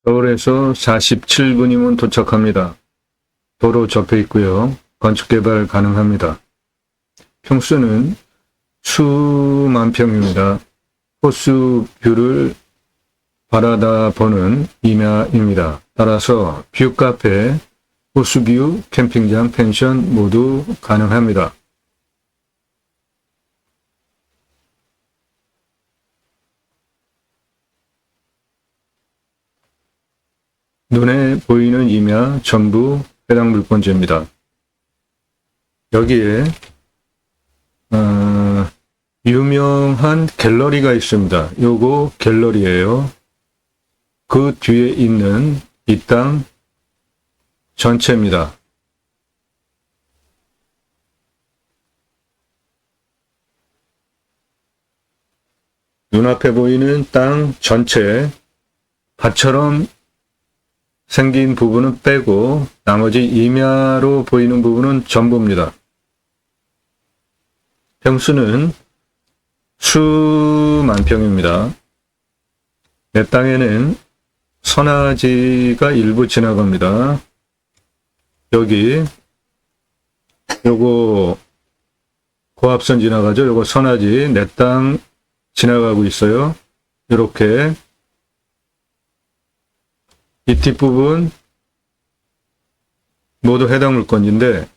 서울에서 47분이면 도착합니다. 도로 접해 있고요. 건축개발 가능합니다. 평수는 수만 평입니다. 호수 뷰를 바라다 보는 임야입니다. 따라서 뷰카페, 호수뷰, 캠핑장, 펜션 모두 가능합니다. 눈에 보이는 임야 전부 해당 물권지입니다. 여기에 유명한 갤러리가 있습니다. 요거 갤러리예요. 그 뒤에 있는 이 땅 전체입니다. 눈앞에 보이는 땅 전체, 밭처럼 생긴 부분은 빼고 나머지 임야로 보이는 부분은 전부입니다. 평수는 수만 평입니다. 내 땅에는 선화지가 일부 지나갑니다. 여기 요거 고압선 지나가죠. 요거 선화지 내 땅 지나가고 있어요. 이렇게 이 뒷부분 모두 해당 물건지인데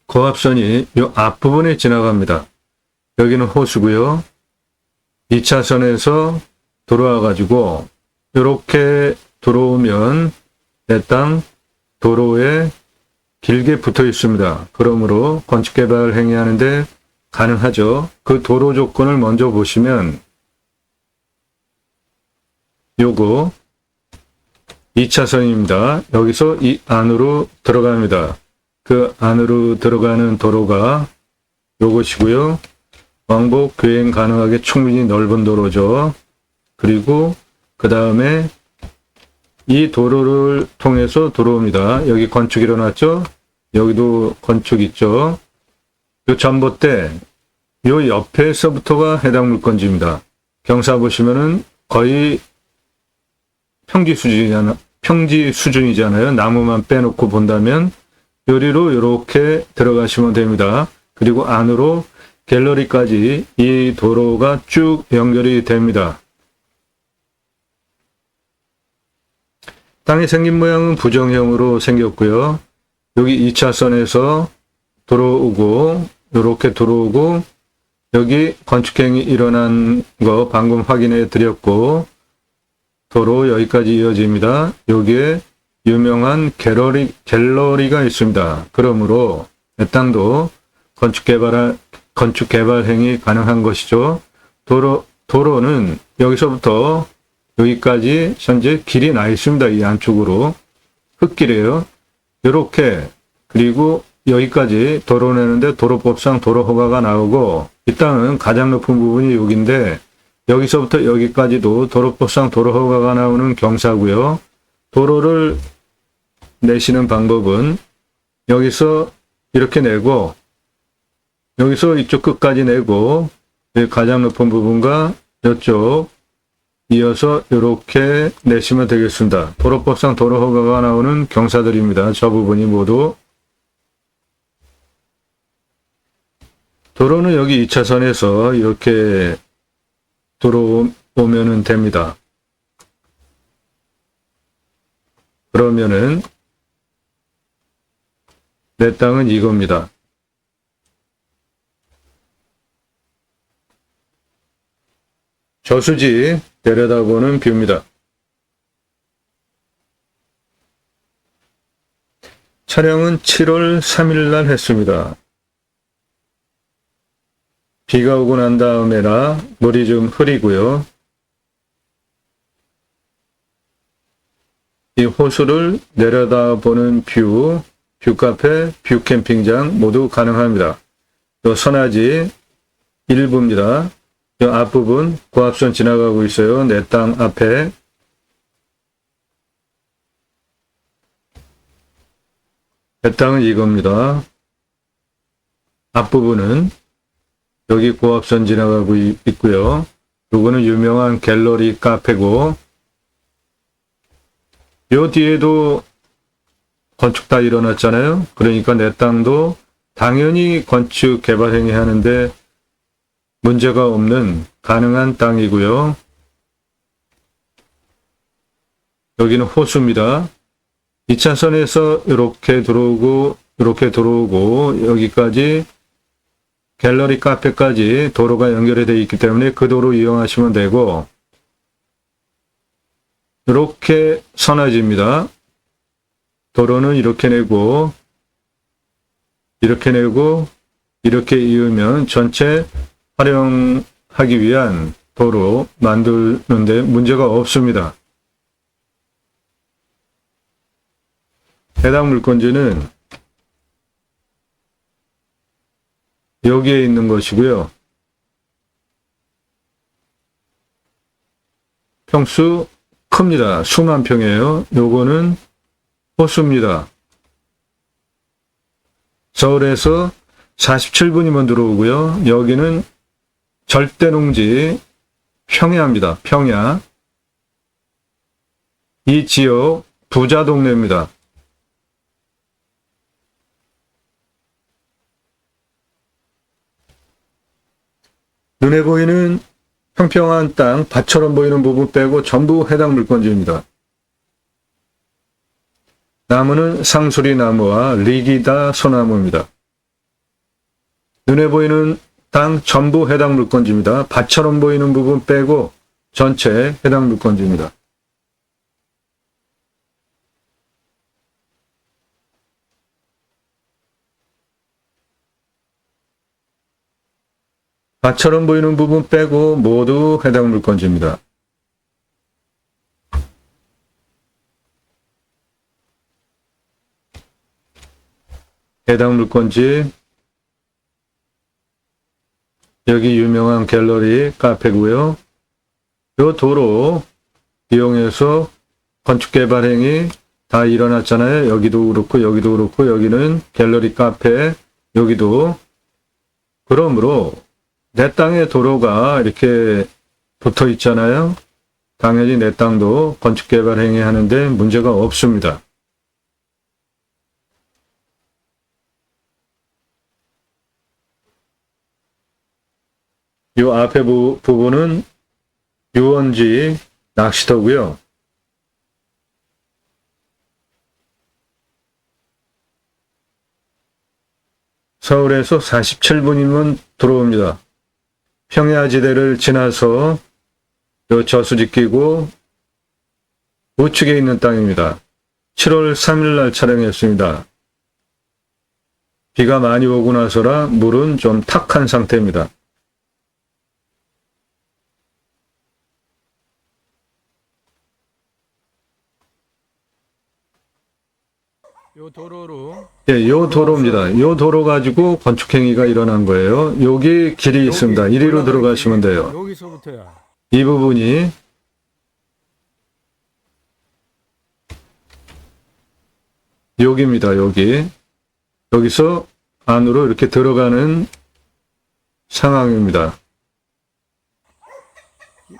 고압선이 이 앞부분에 지나갑니다. 여기는 호수고요. 2차선에서 들어와 가지고 이렇게 들어오면 내 땅 도로에 길게 붙어 있습니다. 그러므로 건축개발 행위하는데 가능하죠. 그 도로 조건을 먼저 보시면 요거 2차선입니다. 여기서 이 안으로 들어갑니다. 그 안으로 들어가는 도로가 요것이고요. 왕복 교행 가능하게 충분히 넓은 도로죠. 그리고 그 다음에 이 도로를 통해서 들어옵니다. 여기 건축 일어났죠? 여기도 건축 있죠? 요 전봇대, 요 옆에서부터가 해당 물건지입니다. 경사 보시면은 거의 평지 수준이잖아요. 나무만 빼놓고 본다면 요리로 이렇게 들어가시면 됩니다. 그리고 안으로 갤러리까지 이 도로가 쭉 연결이 됩니다. 땅이 생긴 모양은 부정형으로 생겼고요. 여기 2차선에서 들어오고 이렇게 들어오고 여기 건축행위 일어난 거 방금 확인해 드렸고 도로 여기까지 이어집니다. 여기에 유명한 갤러리가 있습니다. 그러므로 이 땅도 건축개발 행위 가능한 것이죠. 도로는 여기서부터 여기까지 현재 길이 나 있습니다. 이 안쪽으로 흙길이에요. 이렇게 그리고 여기까지 도로 내는데 도로법상 도로 허가가 나오고 이 땅은 가장 높은 부분이 여기인데 여기서부터 여기까지도 도로법상 도로 허가가 나오는 경사고요. 도로를 내시는 방법은 여기서 이렇게 내고 여기서 이쪽 끝까지 내고 가장 높은 부분과 이쪽 이어서 이렇게 내시면 되겠습니다. 도로법상 도로 허가가 나오는 경사들입니다. 저 부분이 모두. 도로는 여기 2차선에서 이렇게 들어오면 됩니다. 그러면은 내 땅은 이겁니다. 저수지 내려다보는 뷰입니다. 촬영은 7월 3일 날 했습니다. 비가 오고 난 다음에라 물이 좀 흐리고요. 이 호수를 내려다보는 뷰카페, 뷰캠핑장 모두 가능합니다. 또 선화지 일부입니다. 이 앞부분 고압선 지나가고 있어요. 내 땅 앞에. 내 땅은 이겁니다. 앞부분은 여기 고압선 지나가고 있고요. 요거는 유명한 갤러리 카페고 요 뒤에도 건축 다 일어났잖아요. 그러니까 내 땅도 당연히 건축 개발 행위 하는데 문제가 없는 가능한 땅이고요. 여기는 호수입니다. 2차선에서 이렇게 들어오고 이렇게 들어오고 여기까지 갤러리 카페까지 도로가 연결이 되어 있기 때문에 그 도로 이용하시면 되고, 이렇게 선화지입니다. 도로는 이렇게 내고 이렇게 내고 이렇게 이으면 전체 활용하기 위한 도로 만드는데 문제가 없습니다. 해당 물건지는 여기에 있는 것이고요. 평수 큽니다. 수만 평이에요. 요거는 호수입니다. 서울에서 47분이면 들어오고요. 여기는 절대농지 평야입니다. 평야. 이 지역 부자 동네입니다. 눈에 보이는 평평한 땅, 밭처럼 보이는 부분 빼고 전부 해당 물건지입니다. 나무는 상수리 나무와 리기다 소나무입니다. 눈에 보이는 땅 전부 해당 물건지입니다. 밭처럼 보이는 부분 빼고 전체 해당 물건지입니다. 밭처럼 보이는 부분 빼고 모두 해당 물건지입니다. 해당 물건지, 여기 유명한 갤러리 카페고요. 이 도로 이용해서 건축개발 행위 다 일어났잖아요. 여기도 그렇고 여기도 그렇고 여기는 갤러리 카페, 여기도. 그러므로 내 땅에 도로가 이렇게 붙어 있잖아요. 당연히 내 땅도 건축개발 행위 하는데 문제가 없습니다. 이 앞에 부분은 유원지 낚시터고요. 서울에서 47분이면 들어옵니다. 평야지대를 지나서 요 저수지 끼고 우측에 있는 땅입니다. 7월 3일 날 촬영했습니다. 비가 많이 오고 나서라 물은 좀 탁한 상태입니다. 요 도로로 예, 요 도로입니다. 요 도로 가지고 건축행위가 일어난 거예요. 여기 길이 있습니다. 이리로 들어가시면 돼요. 여기서부터야. 이 부분이 여기입니다. 여기. 여기서 안으로 이렇게 들어가는 상황입니다.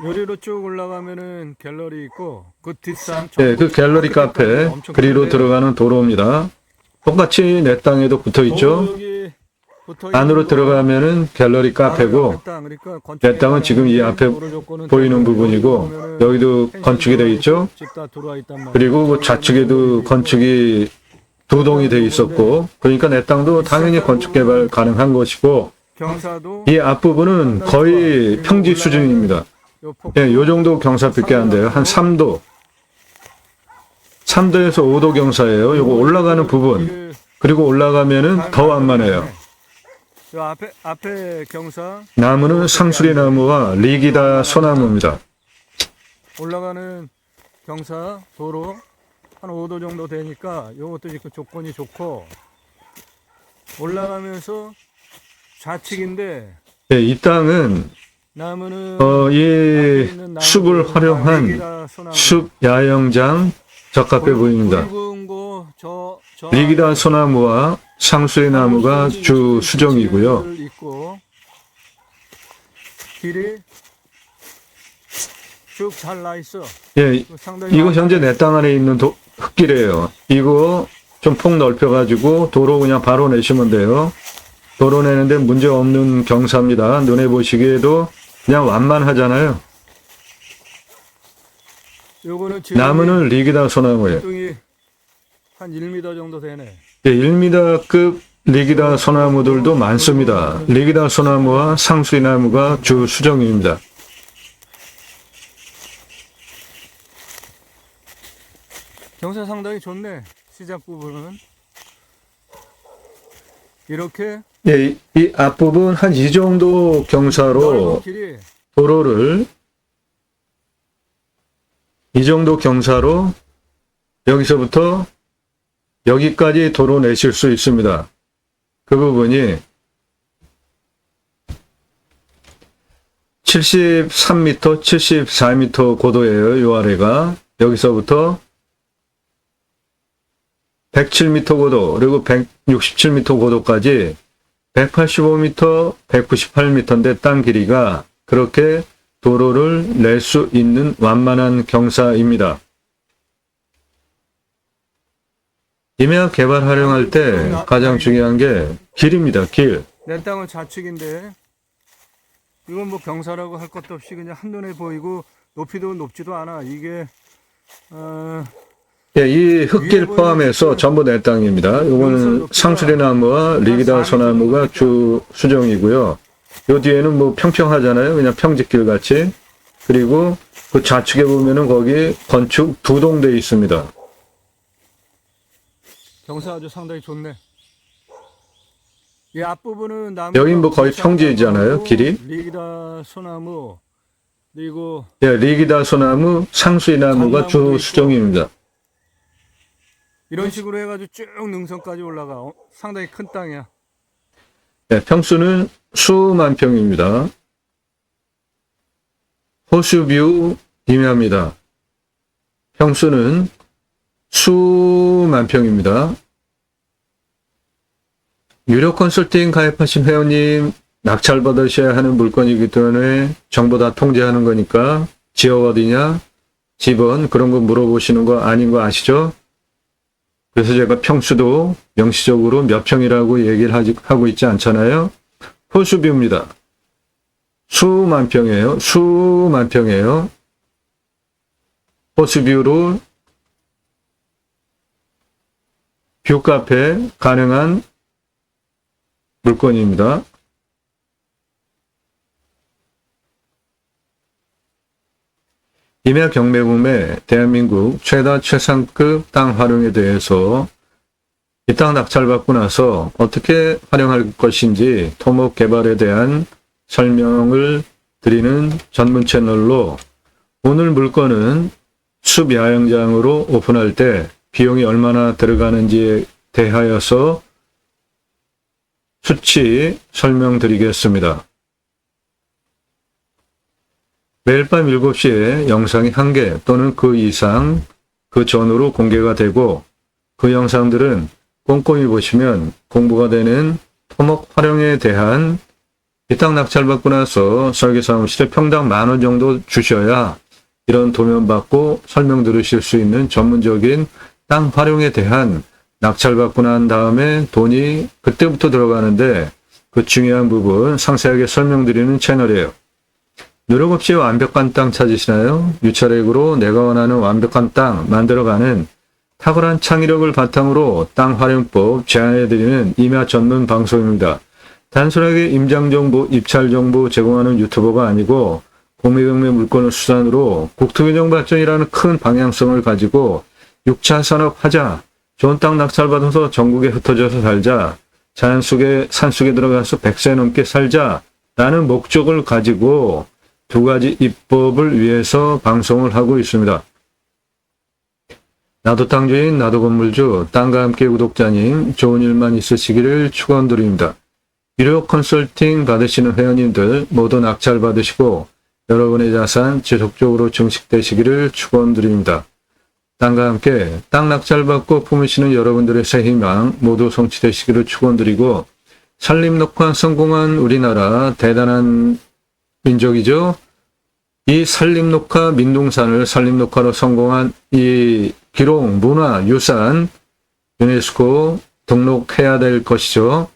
요리로 쭉 올라가면은 갤러리 있고 그 뒷산 예, 그 갤러리 카페 그리로 들어가는 도로입니다. 똑같이 내 땅에도 붙어 있죠. 안으로 들어가면은 갤러리 카페고 내 땅은 지금 이 앞에 보이는 부분이고 여기도 건축이 되어 있죠. 그리고 그 좌측에도 건축이 두 동이 되어 있었고 그러니까 내 땅도 당연히 건축 개발 가능한 것이고 이 앞부분은 거의 평지 수준입니다. 예, 요 정도 경사밖에 안 돼요. 한 3도. 3도에서 5도 경사예요. 요거 올라가는 부분. 그리고 올라가면은 더 완만해요. 요 앞에 경사. 나무는 상수리 나무와 리기다 소나무입니다. 올라가는 경사 도로 한 5도 정도 되니까 요것도 지금 조건이 좋고 올라가면서 좌측인데 예, 이 땅은 나무는 이 숲을 활용한 숲 야영장 적합해 보입니다. 리기다 소나무와 상수리 나무가 주 수종이고요. 길이 쭉 잘 나 있어. 예, 상당히 이거 현재 내 땅 안에 있는 흙길이에요. 이거 좀 폭 넓혀가지고 도로 그냥 바로 내시면 돼요. 도로 내는데 문제 없는 경사입니다. 눈에 보시기에도 그냥 완만하잖아요. 요거는 지금 나무는 리기다 소나무예요. 뚱이 한 1m 정도 되네. 예, 1m급 리기다 소나무들도 많습니다. 리기다 소나무와 상수리나무가 주 수종입니다. 경사 상당히 좋네. 시작 부분은 이렇게 예, 이 앞부분 한 이 정도 경사로 넓은 길이 도로를 이 정도 경사로 여기서부터 여기까지 도로 내실 수 있습니다. 그 부분이 73m, 74m 고도예요. 요 아래가. 여기서부터 107m 고도, 그리고 167m 고도까지 185m, 198m인데 땅 길이가 그렇게 도로를 낼 수 있는 완만한 경사입니다. 임야 개발 활용할 때 가장 중요한 게 길입니다. 길. 내 땅은 좌측인데 이건 뭐 경사라고 할 것도 없이 그냥 한눈에 보이고 높이도 높지도 않아. 이게 예, 이 흙길 포함해서 전부 내 땅입니다. 이거는 상수리나무와 리기다 소나무가 주 수종이고요. 요 뒤에는 뭐 평평하잖아요. 그냥 평지길 같이. 그리고 그 좌측에 보면은 거기 건축 두 동돼 있습니다. 경사 아주 상당히 좋네. 이 앞부분은 나무 여긴 뭐 거의 평지이잖아요, 길이. 리기다 소나무 그리고 예, 리기다 소나무, 상수리나무가 주 수종입니다. 이런 식으로 해가지고 쭉 능선까지 올라가. 상당히 큰 땅이야. 예, 평수는 수만 평입니다. 호수뷰 임야입니다. 평수는 수만 평입니다. 유료 컨설팅 가입하신 회원님 낙찰 받으셔야 하는 물건이기 때문에 정보 다 통제하는 거니까 지역 어디냐, 집은 그런 거 물어보시는 거 아닌 거 아시죠? 그래서 제가 평수도 명시적으로 몇 평이라고 얘기를 하고 있지 않잖아요. 호수뷰입니다. 수만 평이에요. 수만 평이에요. 호수뷰로 뷰카페 가능한 물건입니다. 임야 경매붐에 대한민국 최다 최상급 땅 활용에 대해서 이 땅 낙찰받고 나서 어떻게 활용할 것인지 토목 개발에 대한 설명을 드리는 전문 채널로 오늘 물건은 숲 야영장으로 오픈할 때 비용이 얼마나 들어가는지에 대하여서 수치 설명드리겠습니다. 매일 밤 7시에 영상이 1개 또는 그 이상 그 전후로 공개가 되고 그 영상들은 꼼꼼히 보시면 공부가 되는 토목 활용에 대한 이 땅 낙찰받고 나서 설계사무실에 평당 10,000원 정도 주셔야 이런 도면 받고 설명 들으실 수 있는 전문적인 땅 활용에 대한 낙찰받고 난 다음에 돈이 그때부터 들어가는데 그 중요한 부분 상세하게 설명드리는 채널이에요. 노력 없이 완벽한 땅 찾으시나요? 유찰액으로 내가 원하는 완벽한 땅 만들어가는 탁월한 창의력을 바탕으로 땅 활용법 제안해드리는 임야 전문 방송입니다. 단순하게 임장정보, 입찰정보 제공하는 유튜버가 아니고 공매경매 물건을 수단으로 국토균형 발전이라는 큰 방향성을 가지고 6차 산업 하자, 좋은 땅 낙찰받아서 전국에 흩어져서 살자, 자연 속에 산속에 들어가서 100세 넘게 살자 라는 목적을 가지고 두 가지 입법을 위해서 방송을 하고 있습니다. 나도 땅주인, 나도 건물주, 땅과 함께 구독자님 좋은 일만 있으시기를 축원드립니다. 유료 컨설팅 받으시는 회원님들 모두 낙찰 받으시고 여러분의 자산 지속적으로 증식되시기를 축원드립니다. 땅과 함께 땅 낙찰 받고 품으시는 여러분들의 새 희망 모두 성취되시기를 축원드리고 산림 녹화 성공한 우리나라 대단한 민족이죠. 이 산림녹화 민둥산을 산림녹화로 성공한 이 기록 문화유산 유네스코 등록해야 될 것이죠.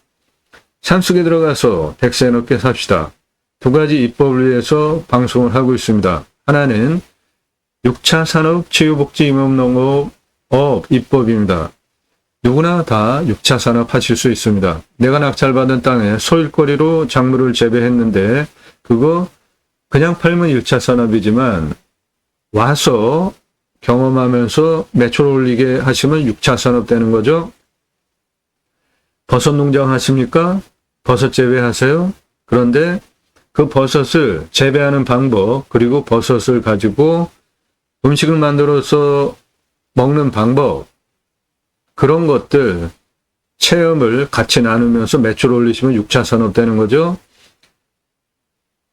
산속에 들어가서 백세 넘게 삽시다. 두 가지 입법을 위해서 방송을 하고 있습니다. 하나는 6차 산업 치유복지 임업농업 입법입니다. 누구나 다 6차 산업 하실 수 있습니다. 내가 낙찰받은 땅에 소일거리로 작물을 재배했는데 그거 그냥 팔면 1차 산업이지만 와서 경험하면서 매출 올리게 하시면 6차 산업 되는 거죠. 버섯 농장 하십니까? 버섯 재배하세요? 그런데 그 버섯을 재배하는 방법, 그리고 버섯을 가지고 음식을 만들어서 먹는 방법, 그런 것들 체험을 같이 나누면서 매출 올리시면 6차 산업 되는 거죠.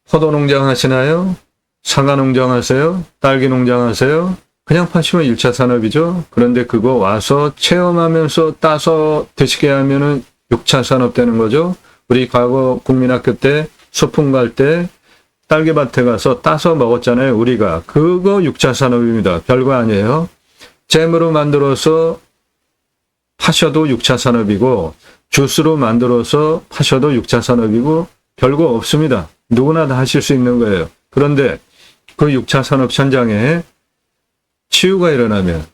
포도 농장 하시나요? 사과 농장 하세요? 딸기 농장 하세요? 그냥 파시면 1차 산업이죠. 그런데 그거 와서 체험하면서 따서 드시게 하면은 6차 산업 되는 거죠. 우리 과거 국민학교 때 소풍 갈 때 딸기밭에 가서 따서 먹었잖아요. 우리가. 그거 6차 산업입니다. 별거 아니에요. 잼으로 만들어서 파셔도 6차 산업이고 주스로 만들어서 파셔도 6차 산업이고 별거 없습니다. 누구나 다 하실 수 있는 거예요. 그런데 그 6차 산업 현장에 치유가 일어나면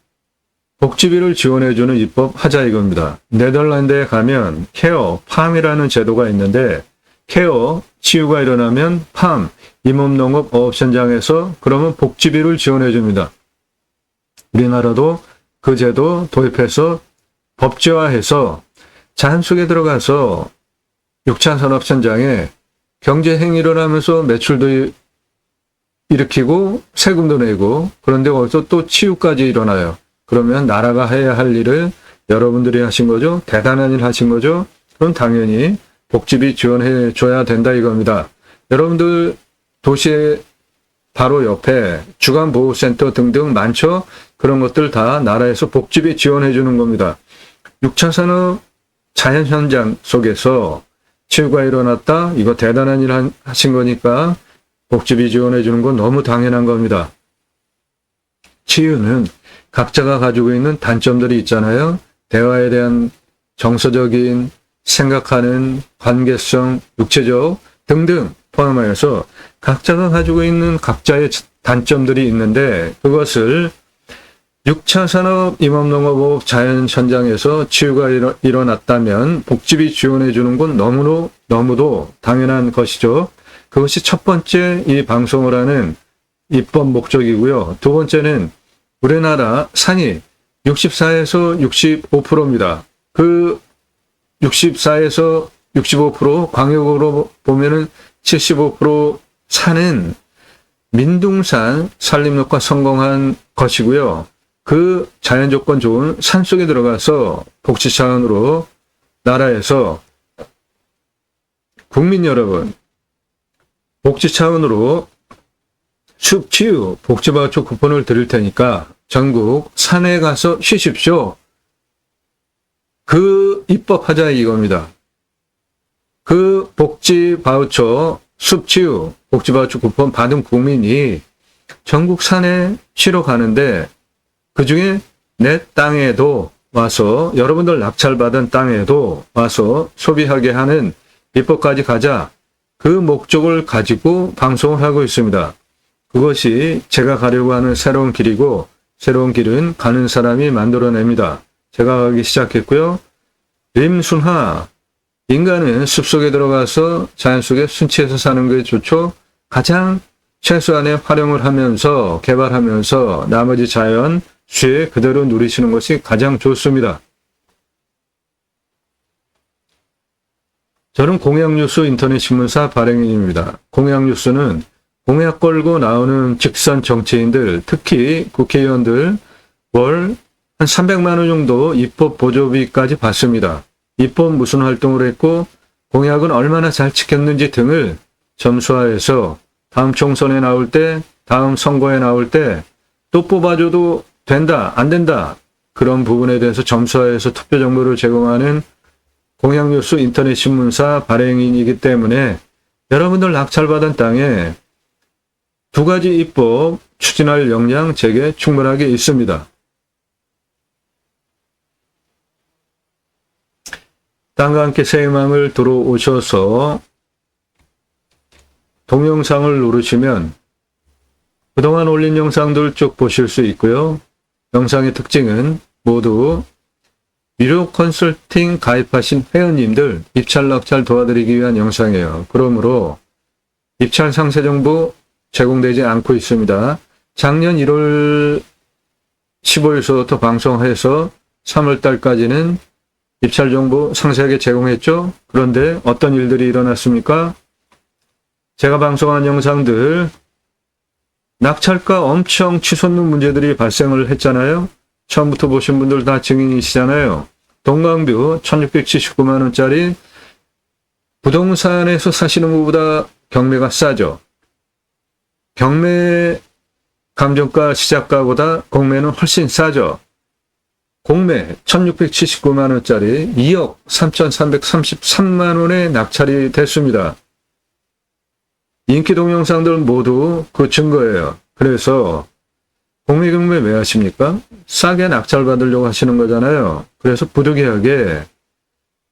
복지비를 지원해주는 입법 하자 이겁니다. 네덜란드에 가면 케어, 팜이라는 제도가 있는데 케어, 치유가 일어나면 팜, 임업농업 어업 현장에서 그러면 복지비를 지원해줍니다. 우리나라도 그 제도 도입해서 법제화해서 자연 속에 들어가서 6차 산업 현장에 경제행위 일어나면서 매출도 일으키고 세금도 내고 그런데 거기서 또 치유까지 일어나요. 그러면 나라가 해야 할 일을 여러분들이 하신 거죠. 대단한 일 하신 거죠. 그럼 당연히 복지비 지원해 줘야 된다 이겁니다. 여러분들 도시의 바로 옆에 주간보호센터 등등 많죠. 그런 것들 다 나라에서 복지비 지원해 주는 겁니다. 6차 산업 자연 현장 속에서 치유가 일어났다. 이거 대단한 일 하신 거니까 복지비 지원해 주는 건 너무 당연한 겁니다. 치유는 각자가 가지고 있는 단점들이 있잖아요. 대화에 대한 정서적인 생각하는 관계성, 육체적 등등 포함하여서 각자가 가지고 있는 각자의 단점들이 있는데 그것을 6차 산업 임업농업업 자연 현장에서 치유가 일어났다면 복지비 지원해 주는 건 너무도 당연한 것이죠. 그것이 첫 번째 이 방송을 하는 입법 목적이고요. 두 번째는 우리나라 산이 64에서 65%입니다. 그 64에서 65% 광역으로 보면은 75% 산은 민둥산 산림녹화 성공한 것이고요. 그 자연 조건 좋은 산 속에 들어가서 복지 차원으로 나라에서 국민 여러분 복지 차원으로 숲치유 복지바우처 쿠폰을 드릴 테니까 전국 산에 가서 쉬십시오. 그 입법하자 이겁니다. 그 복지바우처 숲치유 복지바우처 쿠폰 받은 국민이 전국 산에 쉬러 가는데 그중에 내 땅에도 와서 여러분들 낙찰받은 땅에도 와서 소비하게 하는 입법까지 가자. 그 목적을 가지고 방송을 하고 있습니다. 그것이 제가 가려고 하는 새로운 길이고 새로운 길은 가는 사람이 만들어냅니다. 제가 가기 시작했고요. 림순하, 인간은 숲속에 들어가서 자연 속에 순치해서 사는 게 좋죠. 가장 최소한의 활용을 하면서 개발하면서 나머지 자연, 수에 그대로 누리시는 것이 가장 좋습니다. 저는 공약뉴스 인터넷 신문사 발행인입니다. 공약뉴스는 공약 걸고 나오는 직선 정치인들, 특히 국회의원들 월 한 300만 원 정도 입법 보조비까지 받습니다. 입법 무슨 활동을 했고 공약은 얼마나 잘 지켰는지 등을 점수화해서 다음 총선에 나올 때, 다음 선거에 나올 때 또 뽑아줘도 된다, 안 된다 그런 부분에 대해서 점수화해서 투표 정보를 제공하는 공약뉴스 인터넷 신문사 발행인이기 때문에 여러분들 낙찰받은 땅에 두 가지 입법 추진할 역량 제게 충분하게 있습니다. 땅과 함께 새 희망을 들어오셔서 동영상을 누르시면 그동안 올린 영상들 쭉 보실 수 있고요. 영상의 특징은 모두 유료 컨설팅 가입하신 회원님들 입찰 낙찰 도와드리기 위한 영상이에요. 그러므로 입찰 상세 정보 제공되지 않고 있습니다. 작년 1월 15일서부터 방송해서 3월 달까지는 입찰 정보 상세하게 제공했죠. 그런데 어떤 일들이 일어났습니까? 제가 방송한 영상들 낙찰가 엄청 치솟는 문제들이 발생을 했잖아요. 처음부터 보신 분들 다 증인이시잖아요. 동강뷰 1679만 원짜리 부동산에서 사시는 것보다 경매가 싸죠. 경매 감정가 시작가보다 공매는 훨씬 싸죠. 공매 1679만 원짜리 2억 3333만 원에 낙찰이 됐습니다. 인기 동영상들 모두 그 증거예요. 그래서 공매 경매 왜 하십니까? 싸게 낙찰 받으려고 하시는 거잖아요. 그래서 부득이하게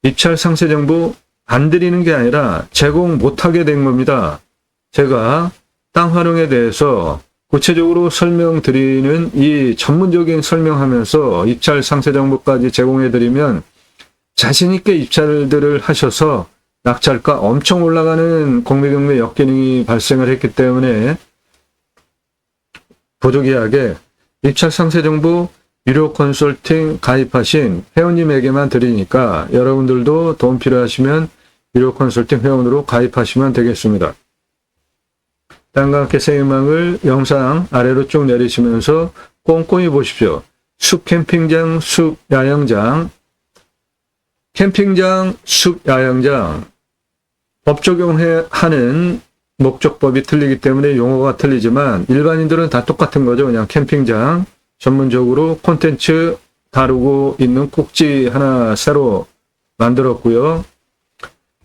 입찰 상세 정보 안 드리는 게 아니라 제공 못하게 된 겁니다. 제가 땅 활용에 대해서 구체적으로 설명드리는 이 전문적인 설명하면서 입찰 상세 정보까지 제공해드리면 자신있게 입찰들을 하셔서 낙찰가 엄청 올라가는 공매경매 역기능이 발생을 했기 때문에 부득이하게 입찰 상세 정보 유료 컨설팅 가입하신 회원님에게만 드리니까 여러분들도 도움 필요하시면 유료 컨설팅 회원으로 가입하시면 되겠습니다. 땅과 함께 새 희망을 영상 아래로 쭉 내리시면서 꼼꼼히 보십시오. 숲 캠핑장, 숲 야영장, 캠핑장, 숲 야영장 법 적용하는 목적법이 틀리기 때문에 용어가 틀리지만 일반인들은 다 똑같은 거죠. 그냥 캠핑장 전문적으로 콘텐츠 다루고 있는 꼭지 하나 새로 만들었고요.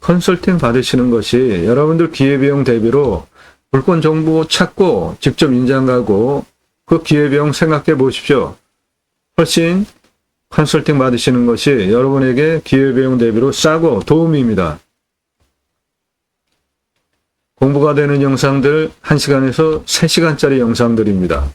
컨설팅 받으시는 것이 여러분들 기회비용 대비로 물건 정보 찾고 직접 인장 가고 그 기회비용 생각해 보십시오. 훨씬 컨설팅 받으시는 것이 여러분에게 기회비용 대비로 싸고 도움입니다. 공부가 되는 영상들 1시간에서 3시간짜리 영상들입니다.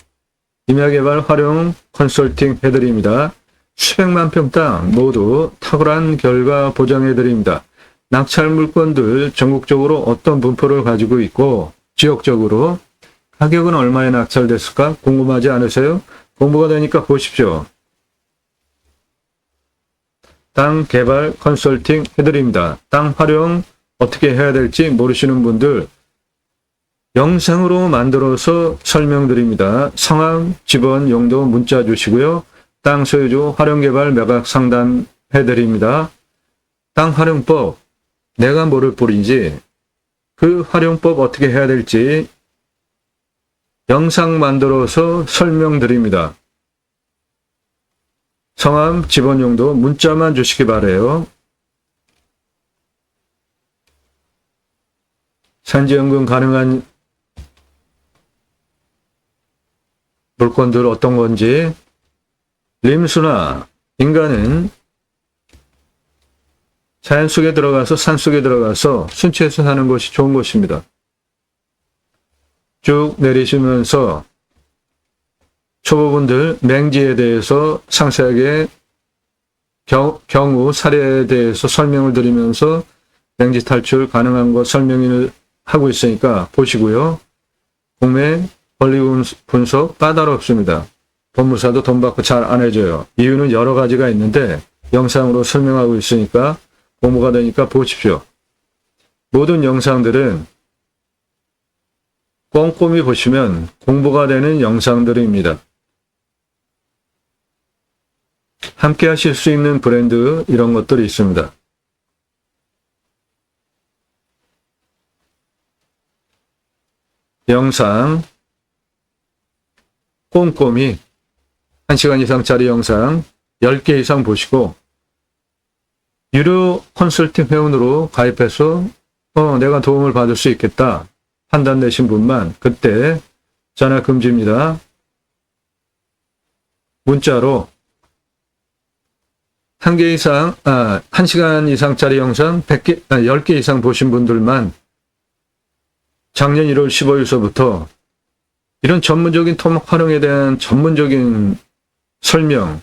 임야개발 활용 컨설팅 해드립니다. 수백만 평 땅 모두 탁월한 결과 보장해드립니다. 낙찰 물건들 전국적으로 어떤 분포를 가지고 있고 지역적으로 가격은 얼마에 낙찰됐을까 궁금하지 않으세요? 공부가 되니까 보십시오. 땅 개발 컨설팅 해드립니다. 땅 활용 어떻게 해야 될지 모르시는 분들 영상으로 만들어서 설명드립니다. 성함, 집원, 용도 문자 주시고요. 땅 소유주 활용개발 매각 상담 해드립니다. 땅 활용법 내가 모를 뿐인지 그 활용법 어떻게 해야 될지 영상 만들어서 설명드립니다. 성함, 집원, 용도 문자만 주시기 바래요. 산지연금 가능한 물건들 어떤 건지 림수나 인간은 자연 속에 들어가서 산 속에 들어가서 순치해서 사는 것이 좋은 것입니다. 쭉 내리시면서 초보분들 맹지에 대해서 상세하게 경우 사례에 대해서 설명을 드리면서 맹지 탈출 가능한 것 설명을 하고 있으니까 보시고요. 공매 권리 분석 까다롭습니다. 법무사도 돈 받고 잘 안 해줘요. 이유는 여러 가지가 있는데 영상으로 설명하고 있으니까 공부가 되니까 보십시오. 모든 영상들은 꼼꼼히 보시면 공부가 되는 영상들입니다. 함께 하실 수 있는 브랜드 이런 것들이 있습니다. 영상 꼼꼼히 1시간 이상짜리 영상 10개 이상 보시고 유료 컨설팅 회원으로 가입해서 내가 도움을 받을 수 있겠다 판단되신 분만 그때 전화 금지입니다. 문자로 1시간 이상짜리 영상 10개 이상 보신 분들만 작년 1월 15일서부터 이런 전문적인 토목 활용에 대한 전문적인 설명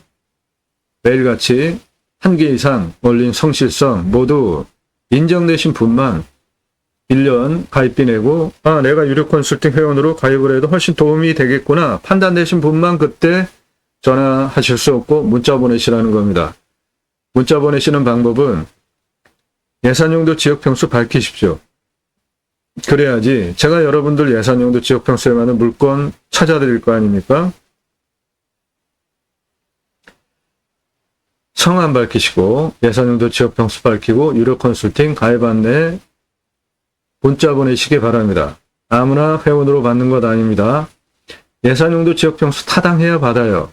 매일같이 1개 이상 올린 성실성 모두 인정되신 분만 1년 가입비 내고 내가 유료 컨설팅 회원으로 가입을 해도 훨씬 도움이 되겠구나 판단되신 분만 그때 전화하실 수 없고 문자 보내시라는 겁니다. 문자 보내시는 방법은 예산용도 지역평수 밝히십시오. 그래야지 제가 여러분들 예산용도 지역평수에 맞는 물건 찾아드릴 거 아닙니까? 성함 밝히시고 예산용도 지역평수 밝히고 유료 컨설팅 가입 안내 문자 보내시기 바랍니다. 아무나 회원으로 받는 것 아닙니다. 예산용도 지역평수 타당해야 받아요.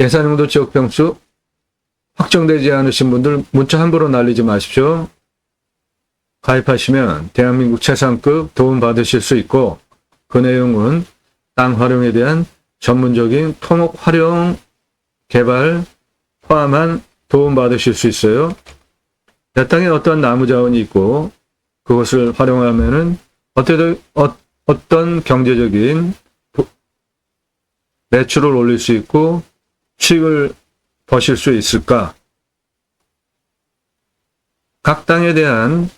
예산용도 지역평수 확정되지 않으신 분들 문자 함부로 날리지 마십시오. 가입하시면 대한민국 최상급 도움 받으실 수 있고 그 내용은 땅 활용에 대한 전문적인 토목 활용 개발 포함한 도움 받으실 수 있어요. 내 땅에 어떤 나무 자원이 있고 그것을 활용하면은 어떤 경제적인 매출을 올릴 수 있고 수익을 버실 수 있을까? 각 땅에 대한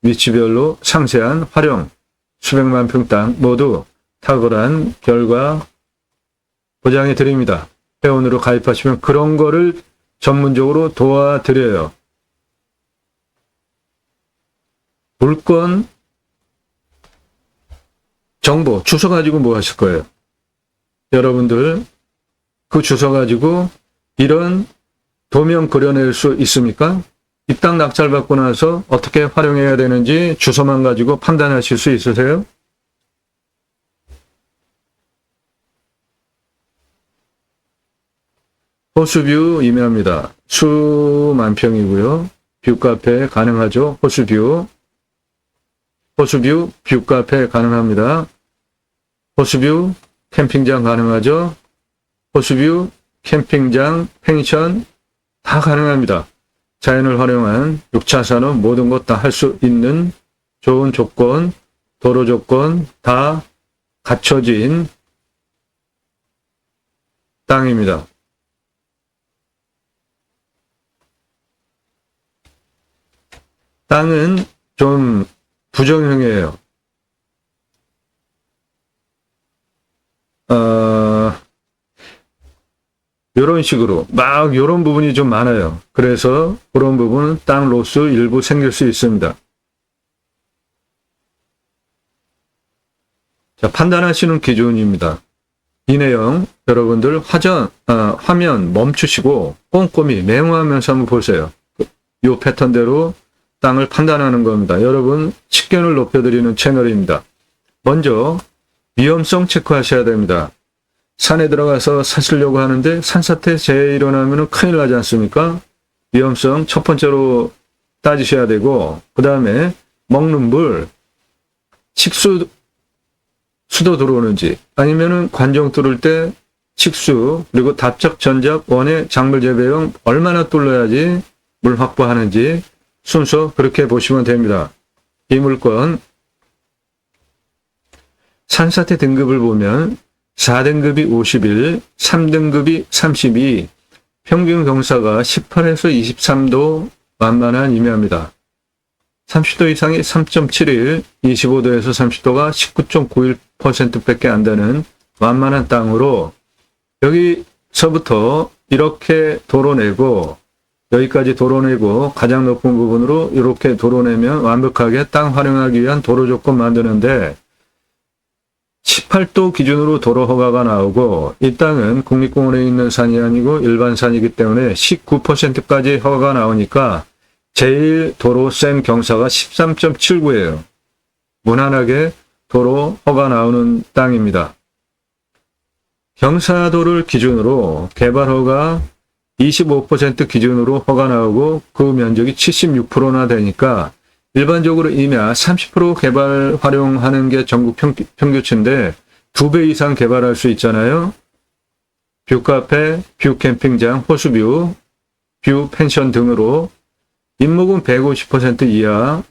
위치별로 상세한 활용, 수백만 평 땅 모두 탁월한 결과 보장해 드립니다. 회원으로 가입하시면 그런 거를 전문적으로 도와드려요. 물건 정보, 주소 가지고 뭐 하실 거예요? 여러분들 그 주소 가지고 이런 도면 그려낼 수 있습니까? 이 땅 낙찰받고 나서 어떻게 활용해야 되는지 주소만 가지고 판단하실 수 있으세요? 호수뷰 임야입니다. 수만 평이고요. 뷰카페 가능하죠. 호수뷰 뷰카페 가능합니다. 호수뷰 캠핑장 가능하죠. 호수뷰 캠핑장 펜션 다 가능합니다. 자연을 활용한 6차 산업 모든 것 다 할 수 있는 좋은 조건, 도로 조건 다 갖춰진 땅입니다. 땅은 좀 부정형이에요. 이런 식으로 막 이런 부분이 좀 많아요. 그래서 그런 부분은 땅 로스 일부 생길 수 있습니다. 자, 판단하시는 기준입니다. 이 내용 여러분들 화면 멈추시고 꼼꼼히 메모하면서 한번 보세요. 이 패턴대로 땅을 판단하는 겁니다. 여러분 식견을 높여드리는 채널입니다. 먼저 위험성 체크하셔야 됩니다. 산에 들어가서 사시려고 하는데 산사태 재해 일어나면 큰일 나지 않습니까? 위험성 첫 번째로 따지셔야 되고 그 다음에 먹는 물, 식수 수도 들어오는지 아니면은 관정 뚫을 때 식수 그리고 답적 전작 원의 작물 재배용 얼마나 뚫어야지 물 확보하는지 순서 그렇게 보시면 됩니다. 이 물건 산사태 등급을 보면 4등급이 51, 3등급이 32, 평균 경사가 18에서 23도 만만한 임야입니다. 30도 이상이 3.71, 25도에서 30도가 19.91%밖에 안 되는 완만한 땅으로 여기서부터 이렇게 도로내고 여기까지 도로내고 가장 높은 부분으로 이렇게 도로내면 완벽하게 땅 활용하기 위한 도로 조건 만드는데 18도 기준으로 도로 허가가 나오고 이 땅은 국립공원에 있는 산이 아니고 일반 산이기 때문에 19%까지 허가가 나오니까 제일 도로 센 경사가 13.79예요. 무난하게 도로 허가 나오는 땅입니다. 경사도를 기준으로 개발 허가 25% 기준으로 허가 나오고 그 면적이 76%나 되니까 일반적으로 임야 30% 개발 활용하는 게 전국 평균치인데 2배 이상 개발할 수 있잖아요. 뷰카페, 뷰캠핑장, 호수뷰, 뷰펜션 등으로 인목은 150% 이하,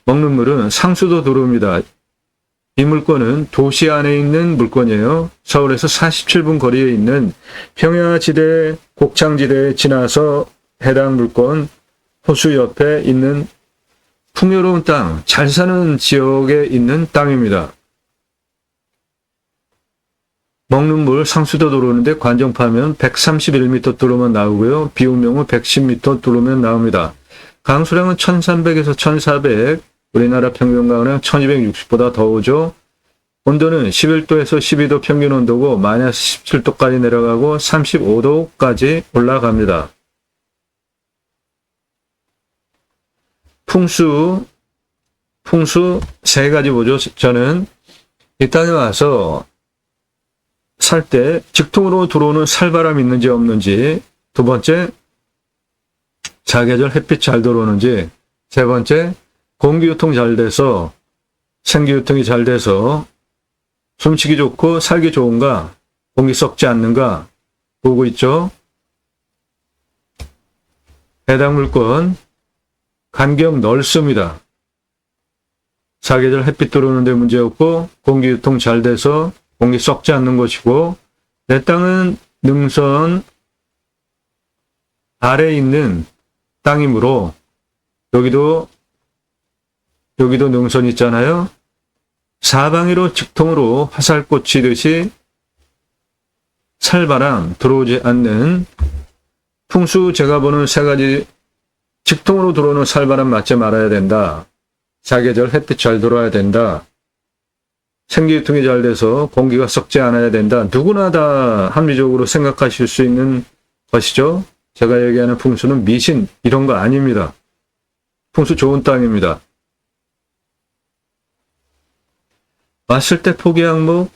먹는 물은 상수도 도로입니다. 이 물건은 도시 안에 있는 물건이에요. 서울에서 47분 거리에 있는 평야지대, 곡창지대에 지나서 해당 물건 호수 옆에 있는 풍요로운 땅, 잘 사는 지역에 있는 땅입니다. 먹는 물 상수도 도로인데 관정파면 131m 도로만 나오고요. 비운명은 110m 도로면 나옵니다. 강수량은 1300에서 1400, 우리나라 평균 강우량 1260보다 더 오죠. 온도는 11도에서 12도 평균 온도고 마이너스 17도까지 내려가고 35도까지 올라갑니다. 풍수 세 가지 보죠. 저는 이 땅에 와서 살 때 직통으로 들어오는 살바람이 있는지 없는지, 두 번째 사계절 햇빛 잘 들어오는지, 세 번째 공기유통 잘 돼서 생기유통이 잘 돼서 숨쉬기 좋고 살기 좋은가, 공기 썩지 않는가 보고 있죠. 해당 물건 간격 넓습니다. 사계절 햇빛 들어오는데 문제없고 공기유통 잘 돼서 공기 썩지 않는 것이고, 내 땅은 능선 아래에 있는 땅이므로 여기도 능선 있잖아요. 사방으로 직통으로 화살 꽂히듯이 살바람 들어오지 않는 풍수, 제가 보는 세 가지 직통으로 들어오는 살바람 맞지 말아야 된다. 사계절 햇빛 잘 들어와야 된다. 생기유통이 잘 돼서 공기가 썩지 않아야 된다. 누구나 다 합리적으로 생각하실 수 있는 것이죠. 제가 얘기하는 풍수는 미신 이런 거 아닙니다. 풍수 좋은 땅입니다. 왔을 때 포기 항목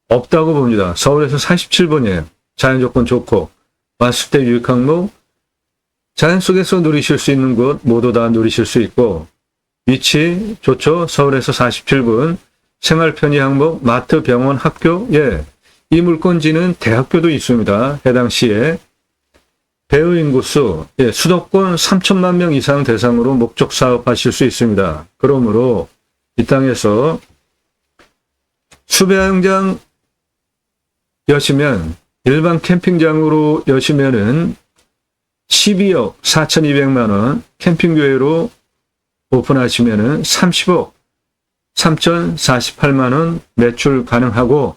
없다고 봅니다. 서울에서 47번이에요. 자연조건 좋고 왔을 때 유익 항목, 자연 속에서 누리실 수 있는 곳 모두 다 누리실 수 있고, 위치 좋죠. 서울에서 47분. 생활 편의 항목, 마트, 병원, 학교, 이 물건지는 대학교도 있습니다. 해당 시에. 배우 인구수, 수도권 3천만 명 이상 대상으로 목적 사업하실 수 있습니다. 그러므로 이 땅에서 수배양장 여시면, 일반 캠핑장으로 여시면은 12억 4,200만 원, 캠핑교회로 오픈하시면은 30억 3,048만 원 매출 가능하고,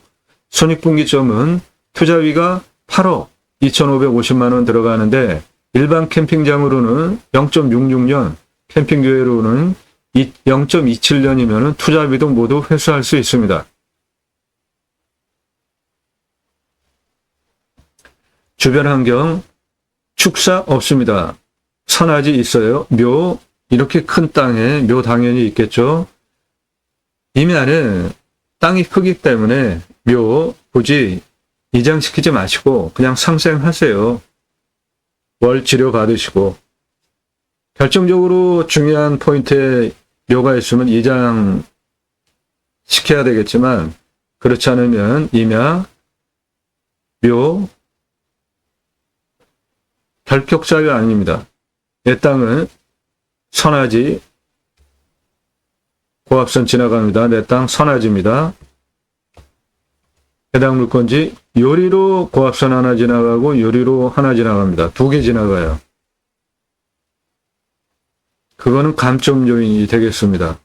손익분기점은 투자비가 8억 2,550만 원 들어가는데, 일반 캠핑장으로는 0.66년, 캠핑교회로는 0.27년이면 투자비도 모두 회수할 수 있습니다. 주변 환경 축사 없습니다. 선화지 있어요. 묘, 이렇게 큰 땅에 묘 당연히 있겠죠. 임야는 땅이 크기 때문에 묘 굳이 이장시키지 마시고 그냥 상생하세요. 월 치료 받으시고. 결정적으로 중요한 포인트에 묘가 있으면 이장 시켜야 되겠지만, 그렇지 않으면 임야, 묘, 결격사유 아닙니다. 내 땅은 선화지, 고압선 지나갑니다. 내 땅 선화지입니다. 해당 물건지 요리로 고압선 하나 지나가고 요리로 하나 지나갑니다. 2개 지나가요. 그거는 감점 요인이 되겠습니다.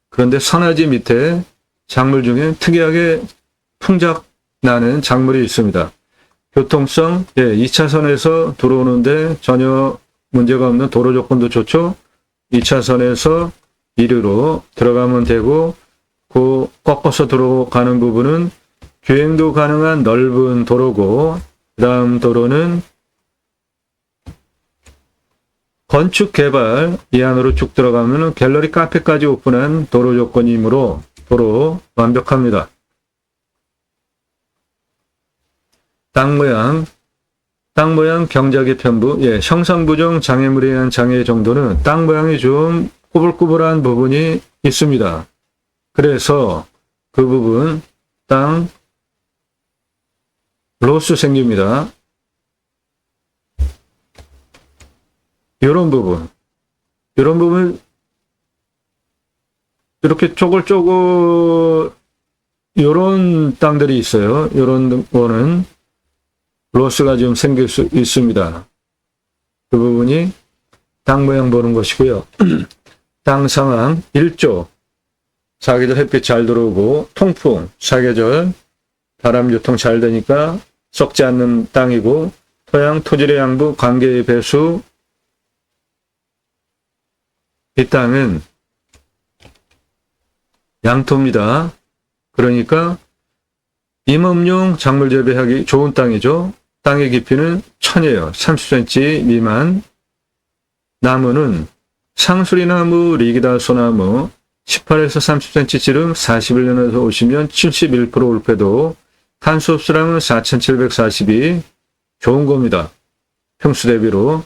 그런데 선화지 밑에 작물 중에 특이하게 풍작 나는 작물이 있습니다. 교통성, 2차선에서 들어오는데 전혀 문제가 없는 도로 조건도 좋죠. 2차선에서 1루로 들어가면 되고, 그 꺾어서 들어가는 부분은 주행도 가능한 넓은 도로고, 그 다음 도로는 건축 개발, 이 안으로 쭉 들어가면 갤러리 카페까지 오픈한 도로 조건이므로 도로 완벽합니다. 땅 모양, 땅 모양 경작의 편부, 예, 형상부정 장애물에 의한 장애 정도는 땅 모양이 좀 꼬불꼬불한 부분이 있습니다. 그래서 그 부분 땅 로스 생깁니다. 이런 부분 이렇게 쪼글쪼글 이런 땅들이 있어요. 이런 거는 로스가 좀 생길 수 있습니다. 그 부분이 땅 모양 보는 것이고요. 땅 상황 일조, 사계절 햇빛 잘 들어오고 통풍, 사계절 바람 유통 잘 되니까 썩지 않는 땅이고, 토양 토질의 양부 관계의 배수, 이 땅은 양토입니다. 그러니까 임업용 작물 재배하기 좋은 땅이죠. 땅의 깊이는 1000이에요. 30cm 미만. 나무는 상수리나무, 리기다 소나무 18에서 30cm 지름 41년에서 50년 71% 올패도, 탄소 흡수량은 4742, 좋은 겁니다. 평수 대비로.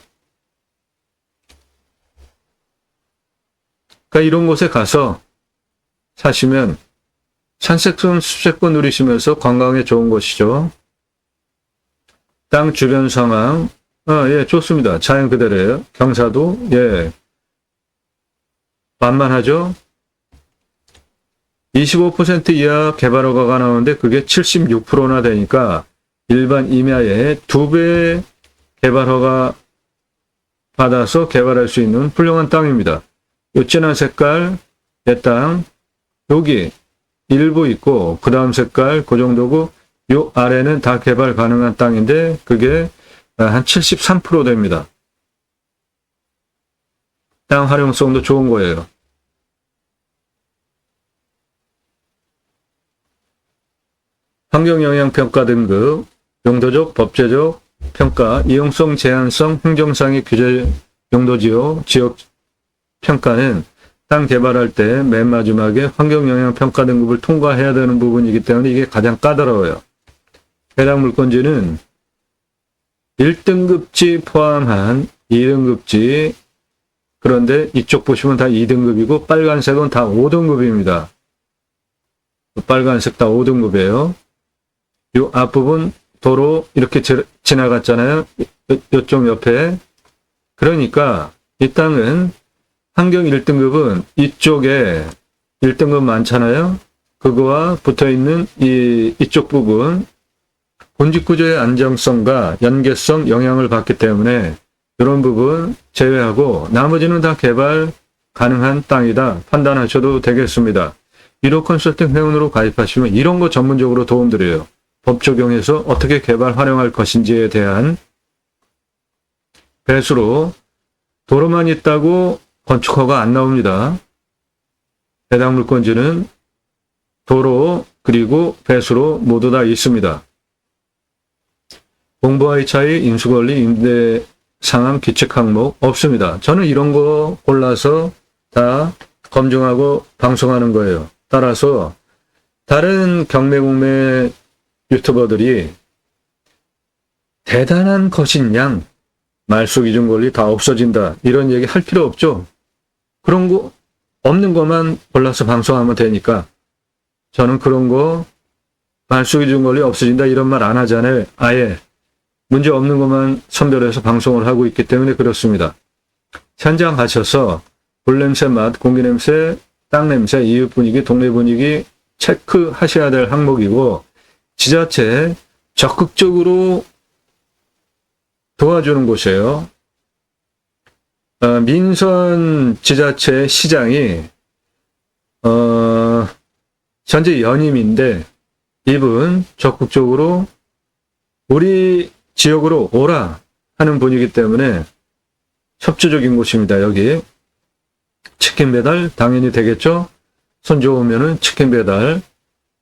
그러니까 이런 곳에 가서 사시면 산책권, 숲세권 누리시면서 건강에 좋은 곳이죠. 땅 주변 상황, 예, 좋습니다. 자연 그대로예요. 경사도, 예, 만만하죠. 25% 이하 개발허가가 나오는데 그게 76%나 되니까 일반 임야의 2배 개발허가 받아서 개발할 수 있는 훌륭한 땅입니다. 요 진한 색깔 내 땅, 여기 일부 있고 그 다음 색깔 그 정도고, 요 아래는 다 개발 가능한 땅인데 그게 한 73% 됩니다. 땅 활용성도 좋은 거예요. 환경영향평가 등급, 용도적, 법제적 평가, 이용성, 제한성, 행정상의 규제 용도지역, 지역 평가는 땅 개발할 때 맨 마지막에 환경영향평가 등급을 통과해야 되는 부분이기 때문에 이게 가장 까다로워요. 해당 물건지는 1등급지 포함한 2등급지, 그런데 이쪽 보시면 다 2등급이고 빨간색은 다 5등급입니다. 빨간색 다 5등급이에요. 이 앞부분 도로 이렇게 지나갔잖아요. 이쪽 옆에. 그러니까 이 땅은 환경 1등급은 이쪽에 1등급 많잖아요. 그거와 붙어있는 이쪽 부분, 본직구조의 안정성과 연계성 영향을 받기 때문에 이런 부분 제외하고 나머지는 다 개발 가능한 땅이다 판단하셔도 되겠습니다. 1호 컨설팅 회원으로 가입하시면 이런 거 전문적으로 도움드려요. 법 적용해서 어떻게 개발 활용할 것인지에 대한 배수로. 도로만 있다고 건축허가 안 나옵니다. 해당 물건지는 도로 그리고 배수로 모두 다 있습니다. 공부와의 차이, 인수권리, 임대 상황, 규칙 항목 없습니다. 저는 이런 거 골라서 다 검증하고 방송하는 거예요. 따라서 다른 경매공매 유튜버들이 대단한 것인 양, 말소 기준 권리 다 없어진다 이런 얘기 할 필요 없죠. 그런 거 없는 것만 골라서 방송하면 되니까. 저는 그런 거 말소 기준 권리 없어진다 이런 말 안 하잖아요. 아예 문제 없는 것만 선별해서 방송을 하고 있기 때문에 그렇습니다. 현장 가셔서 불냄새, 맛, 공기 냄새, 땅 냄새, 이웃 분위기, 동네 분위기 체크하셔야 될 항목이고, 지자체 적극적으로 도와주는 곳이에요. 민선 지자체 시장이 현재 연임인데 이분 적극적으로 우리 지역으로 오라 하는 분이기 때문에 협조적인 곳입니다. 여기 치킨 배달 당연히 되겠죠. 손 좋으면은 치킨 배달.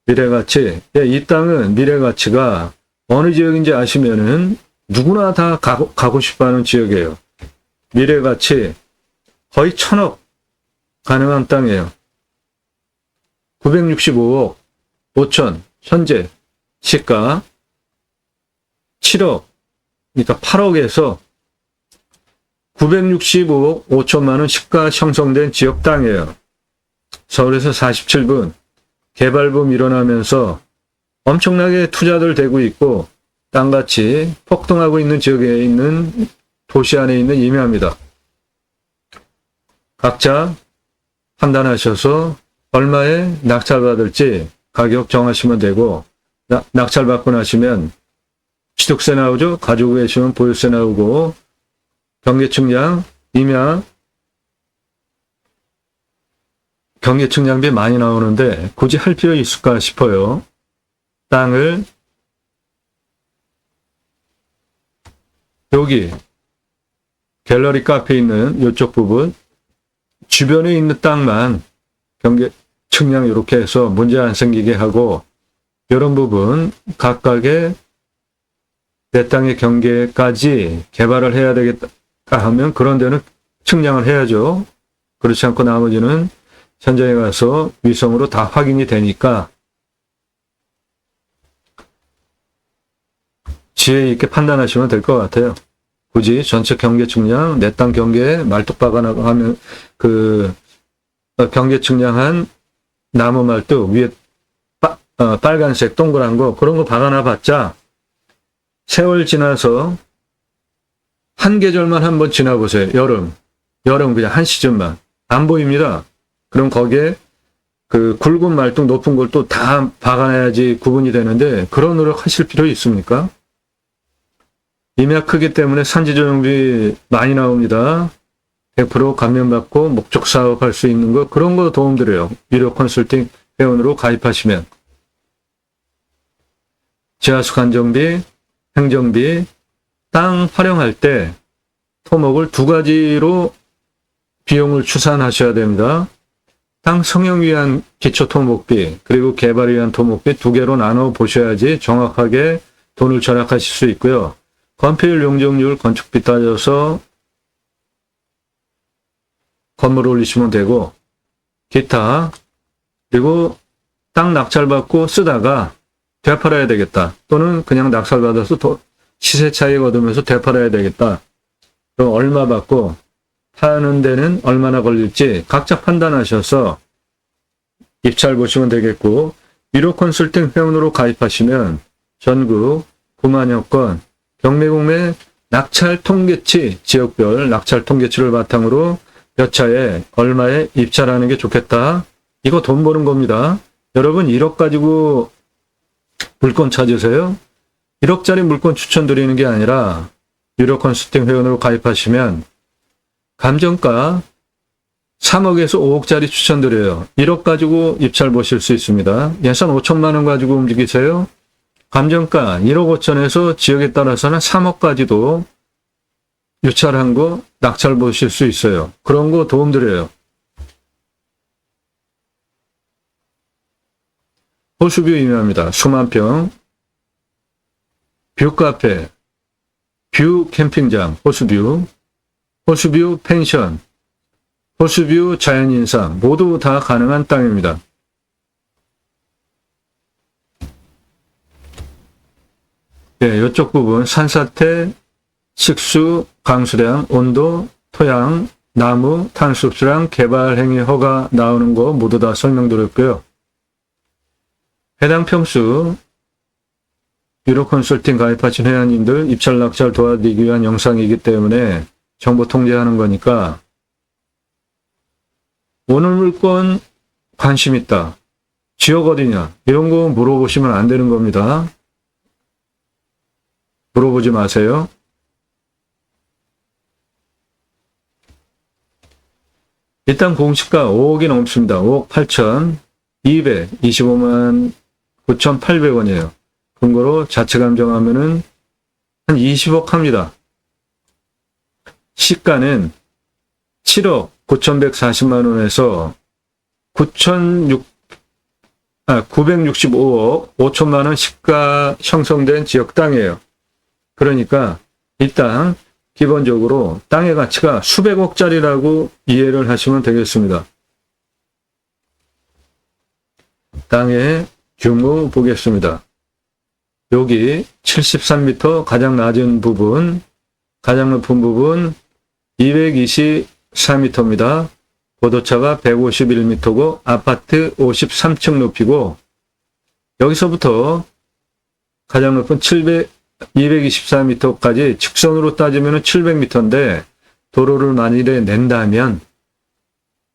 미래가치, 예, 이 땅은 미래가치가 어느 지역인지 아시면은 누구나 다 가고 싶어하는 지역이에요. 미래가치 거의 1000억 가능한 땅이에요. 965억 5천 현재 시가 7억 그러니까 8억에서 965억 5천만 원 시가 형성된 지역 땅이에요. 서울에서 47분 개발붐 일어나면서 엄청나게 투자들 되고 있고 땅같이 폭등하고 있는 지역에 있는 도시 안에 있는 임야입니다. 각자 판단하셔서 얼마에 낙찰받을지 가격 정하시면 되고, 낙찰받고 나시면 취득세 나오죠. 가지고 계시면 보유세 나오고, 경계측량, 임야, 경계측량비 많이 나오는데 굳이 할 필요 있을까 싶어요. 땅을 여기 갤러리 카페 있는 이쪽 부분 주변에 있는 땅만 경계 측량 이렇게 해서 문제 안 생기게 하고, 이런 부분 각각의 내 땅의 경계까지 개발을 해야 되겠다 하면 그런 데는 측량을 해야죠. 그렇지 않고 나머지는 현장에 가서 위성으로 다 확인이 되니까 지혜 있게 판단하시면 될 것 같아요. 굳이 전체 경계 측량, 내 땅 경계에 말뚝 박아나고 하면 그 경계 측량한 나무 말뚝 위에 빨간색 동그란 거 그런 거 박아놔 봤자 세월 지나서 한 계절만 한번 지나보세요. 여름 그냥 한 시즌만 안 보입니다. 그럼 거기에 그 굵은 말뚝 높은 걸 또 다 박아놔야지 구분이 되는데 그런 노력 하실 필요 있습니까? 임야 크기 때문에 산지조정비 많이 나옵니다. 100% 감면받고 목적 사업할 수 있는 거 그런 거 도움드려요. 유료 컨설팅 회원으로 가입하시면. 지하수 간정비, 행정비, 땅 활용할 때 토목을 두 가지로 비용을 추산하셔야 됩니다. 땅 성형 위한 기초 토목비 그리고 개발 위한 토목비 두 개로 나눠 보셔야지 정확하게 돈을 절약하실 수 있고요. 건폐율, 용적률, 건축비 따져서 건물 올리시면 되고, 기타, 그리고 땅 낙찰받고 쓰다가 되팔아야 되겠다. 또는 그냥 낙찰받아서 시세 차익 얻으면서 되팔아야 되겠다. 그럼 얼마 받고 파는 데는 얼마나 걸릴지 각자 판단하셔서 입찰 보시면 되겠고, 유료 컨설팅 회원으로 가입하시면 전국 9만여 건 경매공매 낙찰 통계치, 지역별 낙찰 통계치를 바탕으로 몇 차에 얼마에 입찰하는 게 좋겠다. 이거 돈 버는 겁니다. 여러분 1억 가지고 물건 찾으세요? 1억짜리 물건 추천드리는 게 아니라 유료 컨설팅 회원으로 가입하시면 감정가 3억에서 5억짜리 추천드려요. 1억 가지고 입찰 보실 수 있습니다. 예산 5천만 원 가지고 움직이세요. 감정가 1억 5천에서 지역에 따라서는 3억까지도 유찰한 거 낙찰 보실 수 있어요. 그런 거 도움드려요. 호수뷰 임야입니다. 수만 평, 뷰카페, 뷰 캠핑장, 호수뷰, 호수뷰 펜션, 호수뷰 자연인상 모두 다 가능한 땅입니다. 네, 이쪽 부분 산사태, 식수, 강수량, 온도, 토양, 나무, 탄습수량, 개발행위 허가 나오는 거 모두 다 설명드렸고요. 해당 평수, 유료 컨설팅 가입하신 회원님들 입찰 낙찰 도와드리기 위한 영상이기 때문에 정보 통제하는 거니까 오늘 물건 관심 있다. 지역 어디냐? 이런 거 물어보시면 안 되는 겁니다. 물어보지 마세요. 일단 공시가 5억이 넘습니다. 5억 8천 225만 9,800원이에요. 근거로 자체 감정하면은 한 20억 합니다. 시가는 7억 9,140만 원에서 965억 5천만 원 시가 형성된 지역 땅이에요. 그러니까 일단 기본적으로 땅의 가치가 수백억짜리라고 이해를 하시면 되겠습니다. 땅의 규모 보겠습니다. 여기 73m 가장 낮은 부분, 가장 높은 부분 224m입니다. 고도차가 151m고 아파트 53층 높이고 여기서부터 가장 높은 224m까지 직선으로 따지면 700m인데 도로를 만일에 낸다면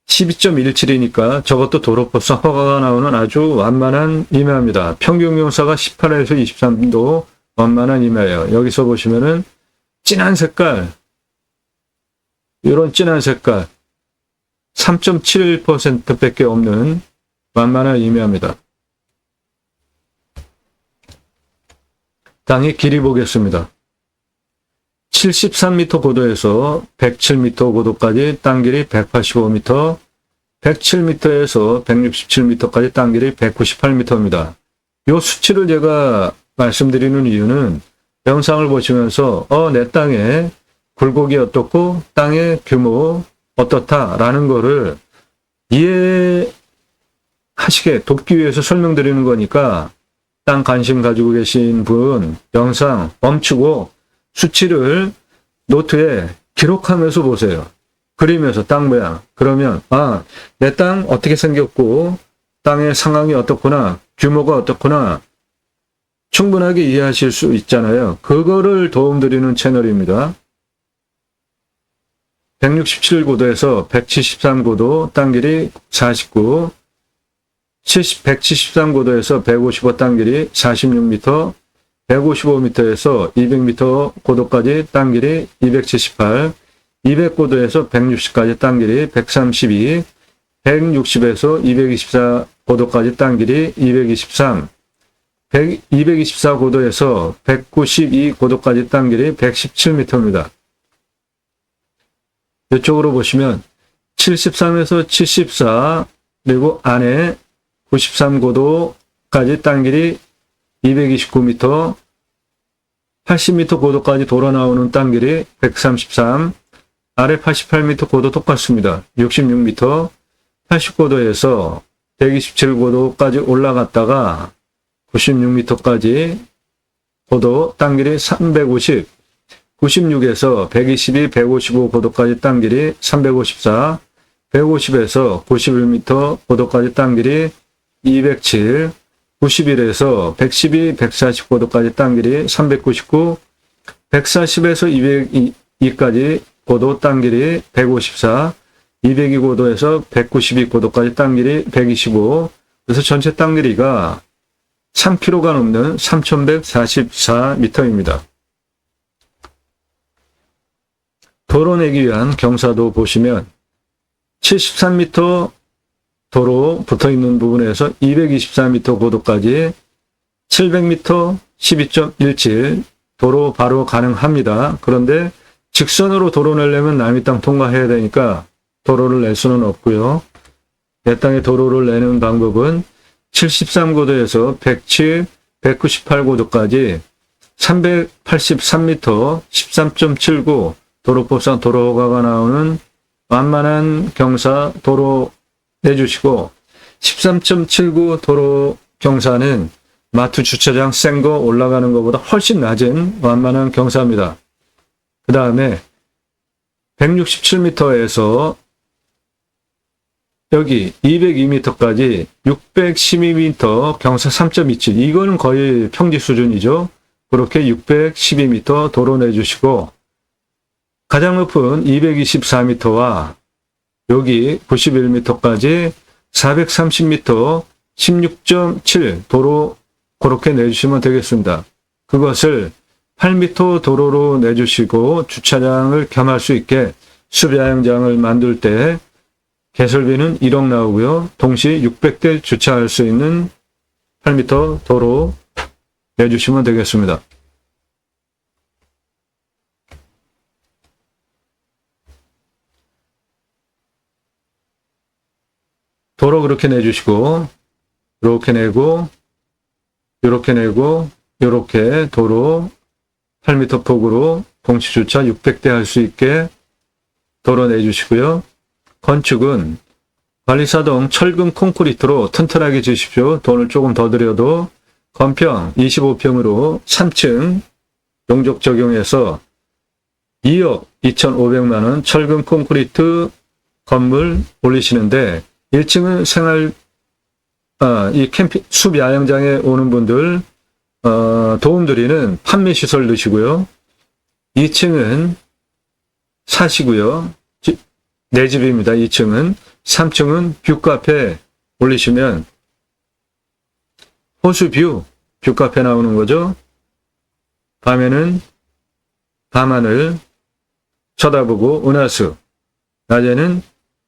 12.17이니까 저것도 도로법상 허가가 나오는 아주 완만한 임야입니다. 평균 경사가 18에서 23도 완만한 임야예요. 여기서 보시면은 진한 색깔, 이런 진한 색깔 3.7%밖에 없는 완만한 임야입니다. 땅의 길이 보겠습니다. 73m 고도에서 107m 고도까지 땅 길이 185m, 107m에서 167m까지 땅 길이 198m입니다. 이 수치를 제가 말씀드리는 이유는 영상을 보시면서 내 땅에 굴곡이 어떻고 땅의 규모 어떻다라는 거를 이해하시게 돕기 위해서 설명드리는 거니까 땅 관심 가지고 계신 분 영상 멈추고 수치를 노트에 기록하면서 보세요. 그리면서 땅 모양. 그러면 내 땅 어떻게 생겼고 땅의 상황이 어떻구나, 규모가 어떻구나 충분하게 이해하실 수 있잖아요. 그거를 도움드리는 채널입니다. 167고도에서 173고도 땅 길이 49, 173고도에서 155 땅 길이 46m, 155m에서 200m 고도까지 땅 길이 278, 200고도에서 160까지 땅 길이 132, 160에서 224 고도까지 땅 길이 223, 224고도에서 192 고도까지 땅 길이 117m입니다. 이쪽으로 보시면 73에서 74 그리고 안에 93고도까지 땅 길이 229m, 80m 고도까지 돌아 나오는 땅 길이 133, 아래 88m 고도 똑같습니다. 66m, 80고도에서 127고도까지 올라갔다가 96m까지 고도 땅 길이 350, 96에서 122, 155 고도까지 땅 길이 354, 150에서 91m 고도까지 땅 길이 207, 91에서 112, 140 고도까지 땅 길이 399, 140에서 202까지 고도 땅 길이 154, 202 고도에서 192 고도까지 땅 길이 125, 그래서 전체 땅 길이가 3km가 넘는 3144m입니다. 도로 내기 위한 경사도 보시면 73m 도로 붙어있는 부분에서 224m 고도까지 700m 12.17 도로 바로 가능합니다. 그런데 직선으로 도로 내려면 남의 땅 통과해야 되니까 도로를 낼 수는 없고요. 내 땅에 도로를 내는 방법은 73고도에서 107, 198고도까지 383m 13.79 도로법상 도로허가가 나오는 완만한 경사 도로 내주시고 13.79 도로 경사는 마트 주차장 센 거 올라가는 것보다 훨씬 낮은 완만한 경사입니다. 그 다음에 167m에서 여기 202m까지 612m 경사 3.27 이거는 거의 평지 수준이죠. 그렇게 612m 도로 내주시고 가장 높은 224m와 여기 91m까지 430m 16.7 도로 그렇게 내주시면 되겠습니다. 그것을 8m 도로로 내주시고 주차장을 겸할 수 있게 수배양장을 만들 때 개설비는 1억 나오고요. 동시 600대 주차할 수 있는 8m 도로 내주시면 되겠습니다. 도로 그렇게 내주시고 이렇게 내고 이렇게 내고 이렇게 도로 8m 폭으로 동시 주차 600대 할 수 있게 도로 내주시고요. 건축은 관리사동 철근 콘크리트로 튼튼하게 지십시오. 돈을 조금 더 들여도 건평 25평으로 3층 용적 적용해서 2억 2,500만 원 철근 콘크리트 건물 올리시는데 1층은 이 캠핑 숲 야영장에 오는 분들 도움드리는 판매 시설 넣으시고요. 2층은 사시고요. 내 집입니다. 2층은. 3층은 뷰카페 올리시면 호수뷰 뷰카페 나오는 거죠. 밤에는 밤하늘 쳐다보고 은하수, 낮에는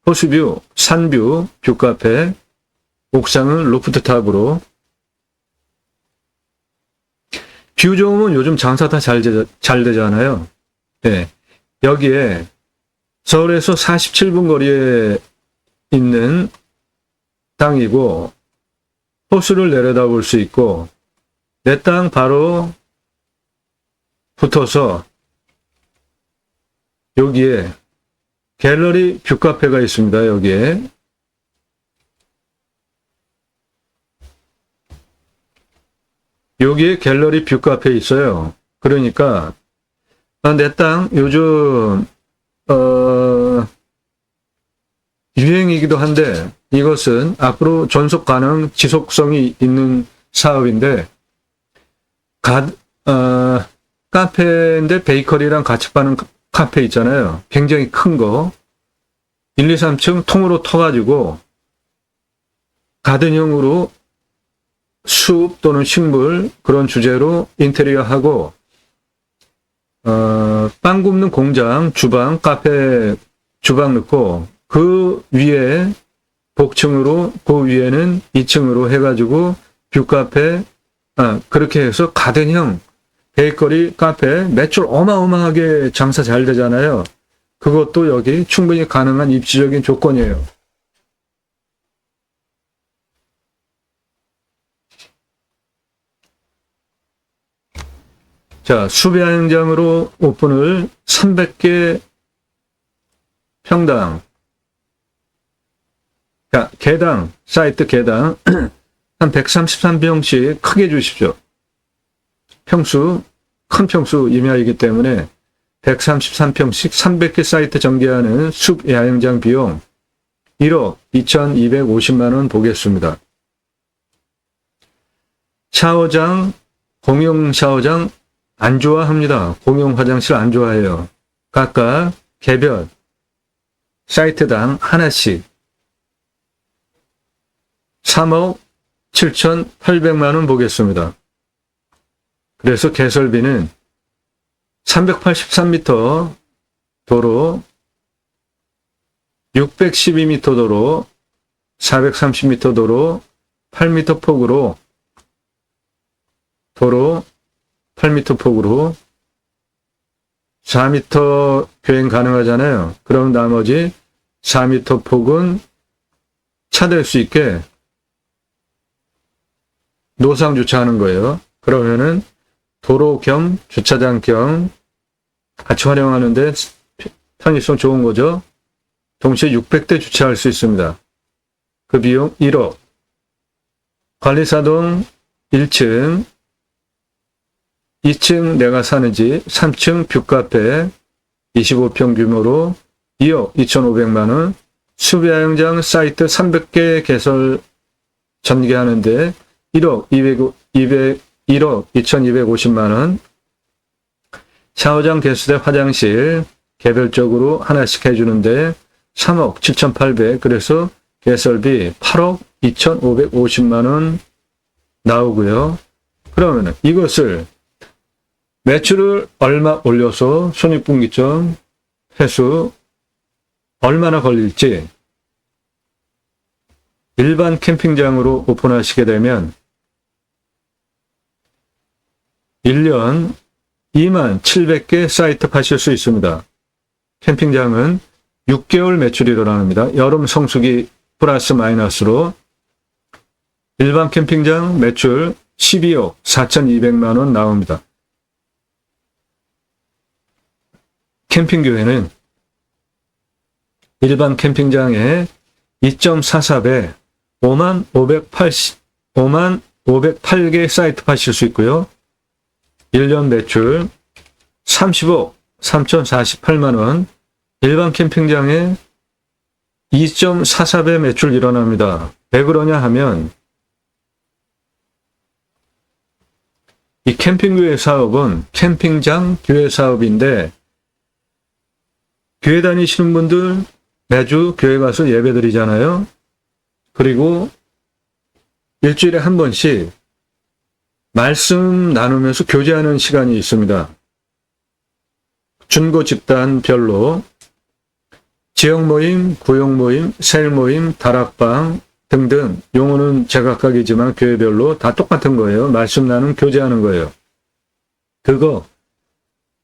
호수뷰, 산뷰 뷰카페, 옥상은 로프트탑으로. 뷰 좋으면 요즘 장사 다 잘 되잖아요. 네. 여기에 서울에서 47분 거리에 있는 땅이고 호수를 내려다볼 수 있고 내 땅 바로 붙어서 여기에 갤러리 뷰카페가 있습니다. 여기에 갤러리 뷰카페 있어요. 그러니까 내 땅 요즘 유행이기도 한데 이것은 앞으로 존속 가능 지속성이 있는 사업인데 카페인데 베이커리랑 같이 파는 카페 있잖아요. 굉장히 큰 거 1, 2, 3층 통으로 터가지고 가든형으로 숲 또는 식물 그런 주제로 인테리어하고 빵 굽는 공장, 주방, 카페 주방 넣고 그 위에 복층으로 그 위에는 2층으로 해가지고 뷰카페 그렇게 해서 가든형 베이커리 카페 매출 어마어마하게 장사 잘 되잖아요. 그것도 여기 충분히 가능한 입지적인 조건이에요. 자, 숲야영장으로 오픈을 300개 평당, 개당, 사이트 개당 한 133평씩 크게 주십시오. 평수, 큰 평수 임야이기 때문에 133평씩 300개 사이트 전개하는 숲 야영장 비용 1억 2,250만 원 보겠습니다. 샤워장, 공용 샤워장 안 좋아합니다. 공용 화장실 안 좋아해요. 각각 개별 사이트당 하나씩 3억 7,800만 원 보겠습니다. 그래서 개설비는 383m 도로, 612m 도로, 430m 도로, 8m 폭으로 도로 8m 폭으로 4m 교행 가능하잖아요. 그럼 나머지 4m 폭은 차 댈 수 있게 노상 주차하는 거예요. 그러면은 도로 겸 주차장 겸 같이 활용하는데 편의성 좋은 거죠. 동시에 600대 주차할 수 있습니다. 그 비용 1억. 관리사동 1층, 2층 내가 사는 집, 3층 뷰카페 25평 규모로 2억 2,500만 원, 숲야영장 사이트 300개 개설 전개하는데 1억 2,250만 원, 샤워장 개수대 화장실 개별적으로 하나씩 해주는데 3억 7,800, 그래서 개설비 8억 2,550만 원 나오고요. 그러면 이것을 매출을 얼마 올려서 손익분기점 회수 얼마나 걸릴지 일반 캠핑장으로 오픈하시게 되면 1년 27,000개 사이트 파실 수 있습니다. 캠핑장은 6개월 매출이 일어납니다. 여름 성수기 플러스 마이너스로 일반 캠핑장 매출 12억 4,200만 원 나옵니다. 캠핑교회는 일반 캠핑장에 2.44배 5만 508개 사이트 파실 수 있고요. 1년 매출 30억 3,048만 원, 일반 캠핑장에 2.44배 매출 일어납니다. 왜 그러냐 하면 이 캠핑교회 사업은 캠핑장 교회 사업인데 교회 다니시는 분들 매주 교회 가서 예배 드리잖아요. 그리고 일주일에 한 번씩 말씀 나누면서 교제하는 시간이 있습니다. 준고 집단별로 지역 모임, 구역 모임, 셀 모임, 다락방 등등 용어는 제각각이지만 교회별로 다 똑같은 거예요. 말씀 나누는 교제하는 거예요. 그거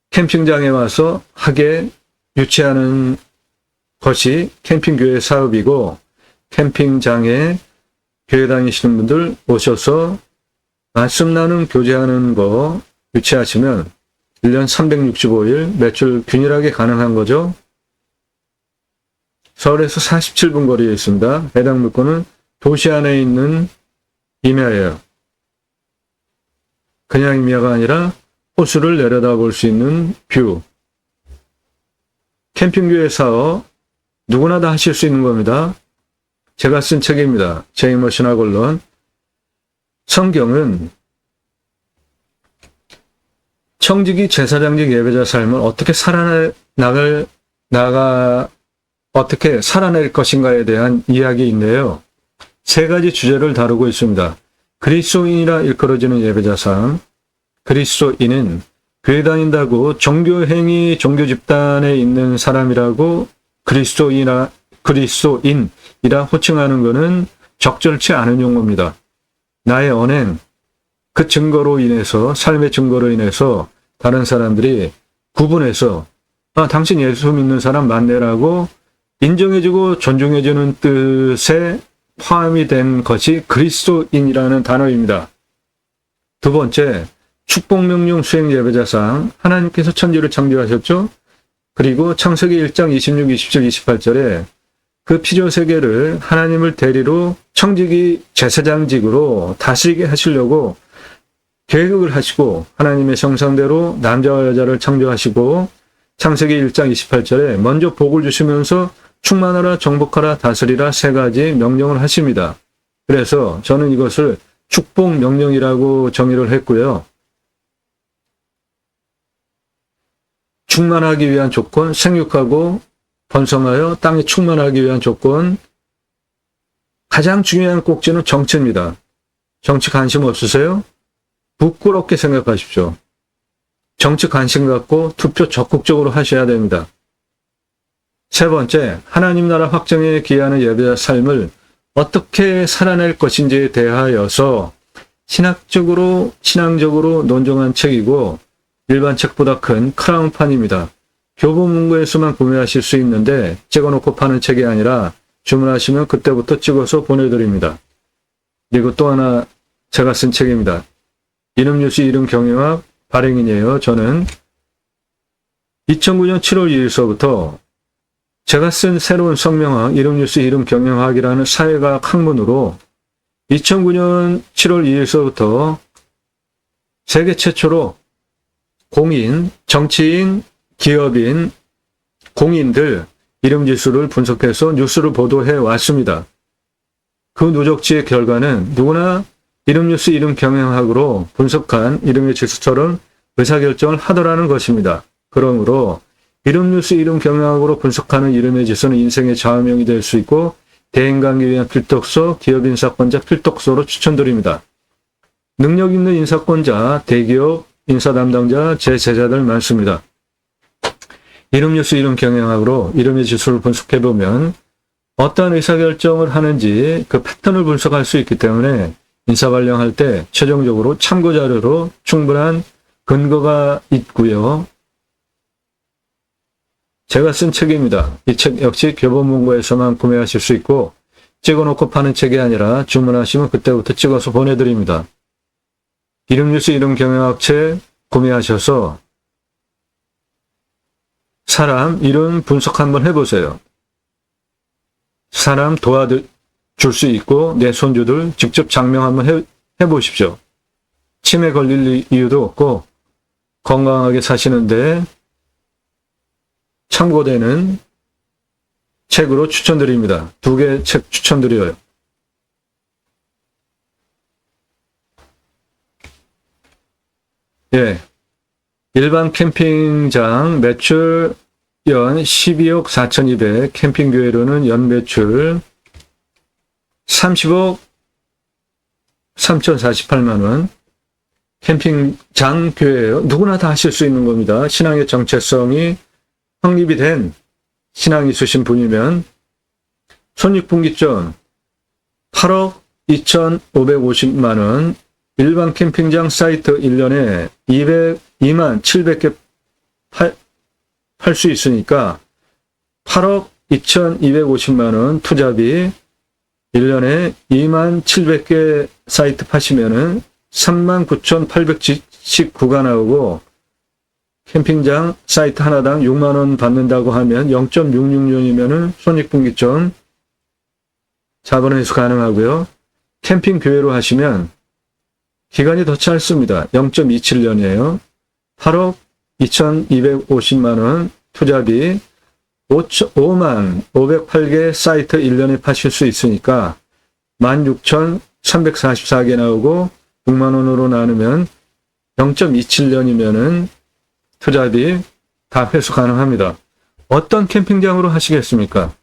캠핑장에 와서 하게 유치하는 것이 캠핑교회 사업이고 캠핑장에 교회 다니시는 분들 오셔서 말씀 나누는 교제하는 거 유치하시면 1년 365일 매출 균일하게 가능한 거죠. 서울에서 47분 거리에 있습니다. 해당 물건은 도시 안에 있는 임야예요. 그냥 임야가 아니라 호수를 내려다볼 수 있는 뷰. 캠핑교회 사업 누구나 다 하실 수 있는 겁니다. 제가 쓴 책입니다. 제이머신학원론. 성경은 청지기 제사장직 예배자 삶을 어떻게 어떻게 살아낼 것인가에 대한 이야기인데요. 세 가지 주제를 다루고 있습니다. 그리스도인이라 일컬어지는 예배자 삶. 그리스도인은 교회 다닌다고 종교행위, 종교 집단에 있는 사람이라고 그리스도인이라 호칭하는 것은 적절치 않은 용어입니다. 나의 언행, 그 증거로 인해서, 삶의 증거로 인해서 다른 사람들이 구분해서 당신 예수 믿는 사람 맞네라고 인정해주고 존중해주는 뜻에 포함이 된 것이 그리스도인이라는 단어입니다. 두 번째, 축복명령 수행 예배자상. 하나님께서 천지를 창조하셨죠? 그리고 창세기 1장 26, 27, 28절에 그 피조세계를 하나님을 대리로 청지기 제사장직으로 다스리게 하시려고 계획을 하시고 하나님의 형상대로 남자와 여자를 창조하시고 창세기 1장 28절에 먼저 복을 주시면서 충만하라, 정복하라, 다스리라 세 가지 명령을 하십니다. 그래서 저는 이것을 축복명령이라고 정의를 했고요. 충만하기 위한 조건, 생육하고 번성하여 땅이 충만하기 위한 조건, 가장 중요한 꼭지는 정치입니다. 정치 관심 없으세요? 부끄럽게 생각하십시오. 정치 관심 갖고 투표 적극적으로 하셔야 됩니다. 세 번째, 하나님 나라 확정에 기여하는 예배자 삶을 어떻게 살아낼 것인지에 대하여서 신앙적으로 논정한 책이고 일반 책보다 큰 크라운판입니다. 교보문고에서만 구매하실 수 있는데 찍어놓고 파는 책이 아니라 주문하시면 그때부터 찍어서 보내드립니다. 그리고 또 하나 제가 쓴 책입니다. 이름 뉴스 이름 경영학 발행인이에요. 저는 2009년 7월 2일서부터 제가 쓴 새로운 성명학 이름 뉴스 이름 경영학이라는 사회과학 학문으로 2009년 7월 2일서부터 세계 최초로 공인, 정치인, 기업인, 공인들 이름 지수를 분석해서 뉴스를 보도해 왔습니다. 그 누적지의 결과는 누구나 이름 뉴스 이름 경영학으로 분석한 이름의 지수처럼 의사결정을 하더라는 것입니다. 그러므로 이름 뉴스 이름 경영학으로 분석하는 이름의 지수는 인생의 좌우명이 될 수 있고 대인관계 위한 필독서, 기업 인사권자 필독서로 추천드립니다. 능력 있는 인사권자, 대기업 인사 담당자, 제 제자들 많습니다. 이름 뉴스 이름 경영학으로 이름의 지수를 분석해보면 어떠한 의사결정을 하는지 그 패턴을 분석할 수 있기 때문에 인사 발령할 때 최종적으로 참고자료로 충분한 근거가 있고요. 제가 쓴 책입니다. 이 책 역시 교보문고에서만 구매하실 수 있고 찍어놓고 파는 책이 아니라 주문하시면 그때부터 찍어서 보내드립니다. 이름 뉴스 이름 경영학 책 구매하셔서 사람 이름 분석 한번 해보세요. 사람 도와줄 수 있고 내 손주들 직접 장명 한번 해보십시오. 치매 걸릴 이유도 없고 건강하게 사시는데 참고되는 책으로 추천드립니다. 2개 책 추천드려요. 예. 일반 캠핑장 매출 연 12억 4,200, 캠핑교회로는 연 매출 30억 3,048만원, 캠핑장 교회예요. 누구나 다 하실 수 있는 겁니다. 신앙의 정체성이 확립이 된 신앙이 있으신 분이면 손익분기점 8억 2,550만원, 일반 캠핑장 사이트 1년에 2만 700개 팔 수 있으니까 8억 2,250만원 투자비 1년에 2만 700개 사이트 파시면은 39,800씩 구가 나오고 캠핑장 사이트 하나당 6만원 받는다고 하면 0.66년이면은 손익분기점 자본회수 가능하고요. 캠핑 교회로 하시면 기간이 더 짧습니다. 0.27년이에요. 8억 2,250만원 투자비 5만 508개 사이트 1년에 파실 수 있으니까 16,344개 나오고 6만원으로 나누면 0.27년이면은 투자비 다 회수 가능합니다. 어떤 캠핑장으로 하시겠습니까?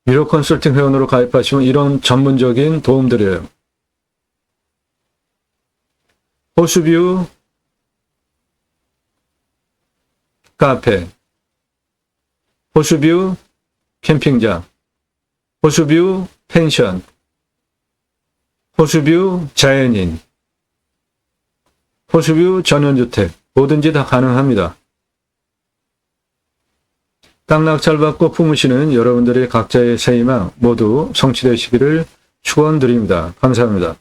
유료 컨설팅 회원으로 가입하시면 이런 전문적인 도움 드려요. 호수뷰 카페, 호수뷰 캠핑장, 호수뷰 펜션, 호수뷰 자연인, 호수뷰 전원주택, 뭐든지 다 가능합니다. 땅 낙찰받고 품으시는 여러분들의 각자의 새 희망 모두 성취되시기를 축원드립니다. 감사합니다.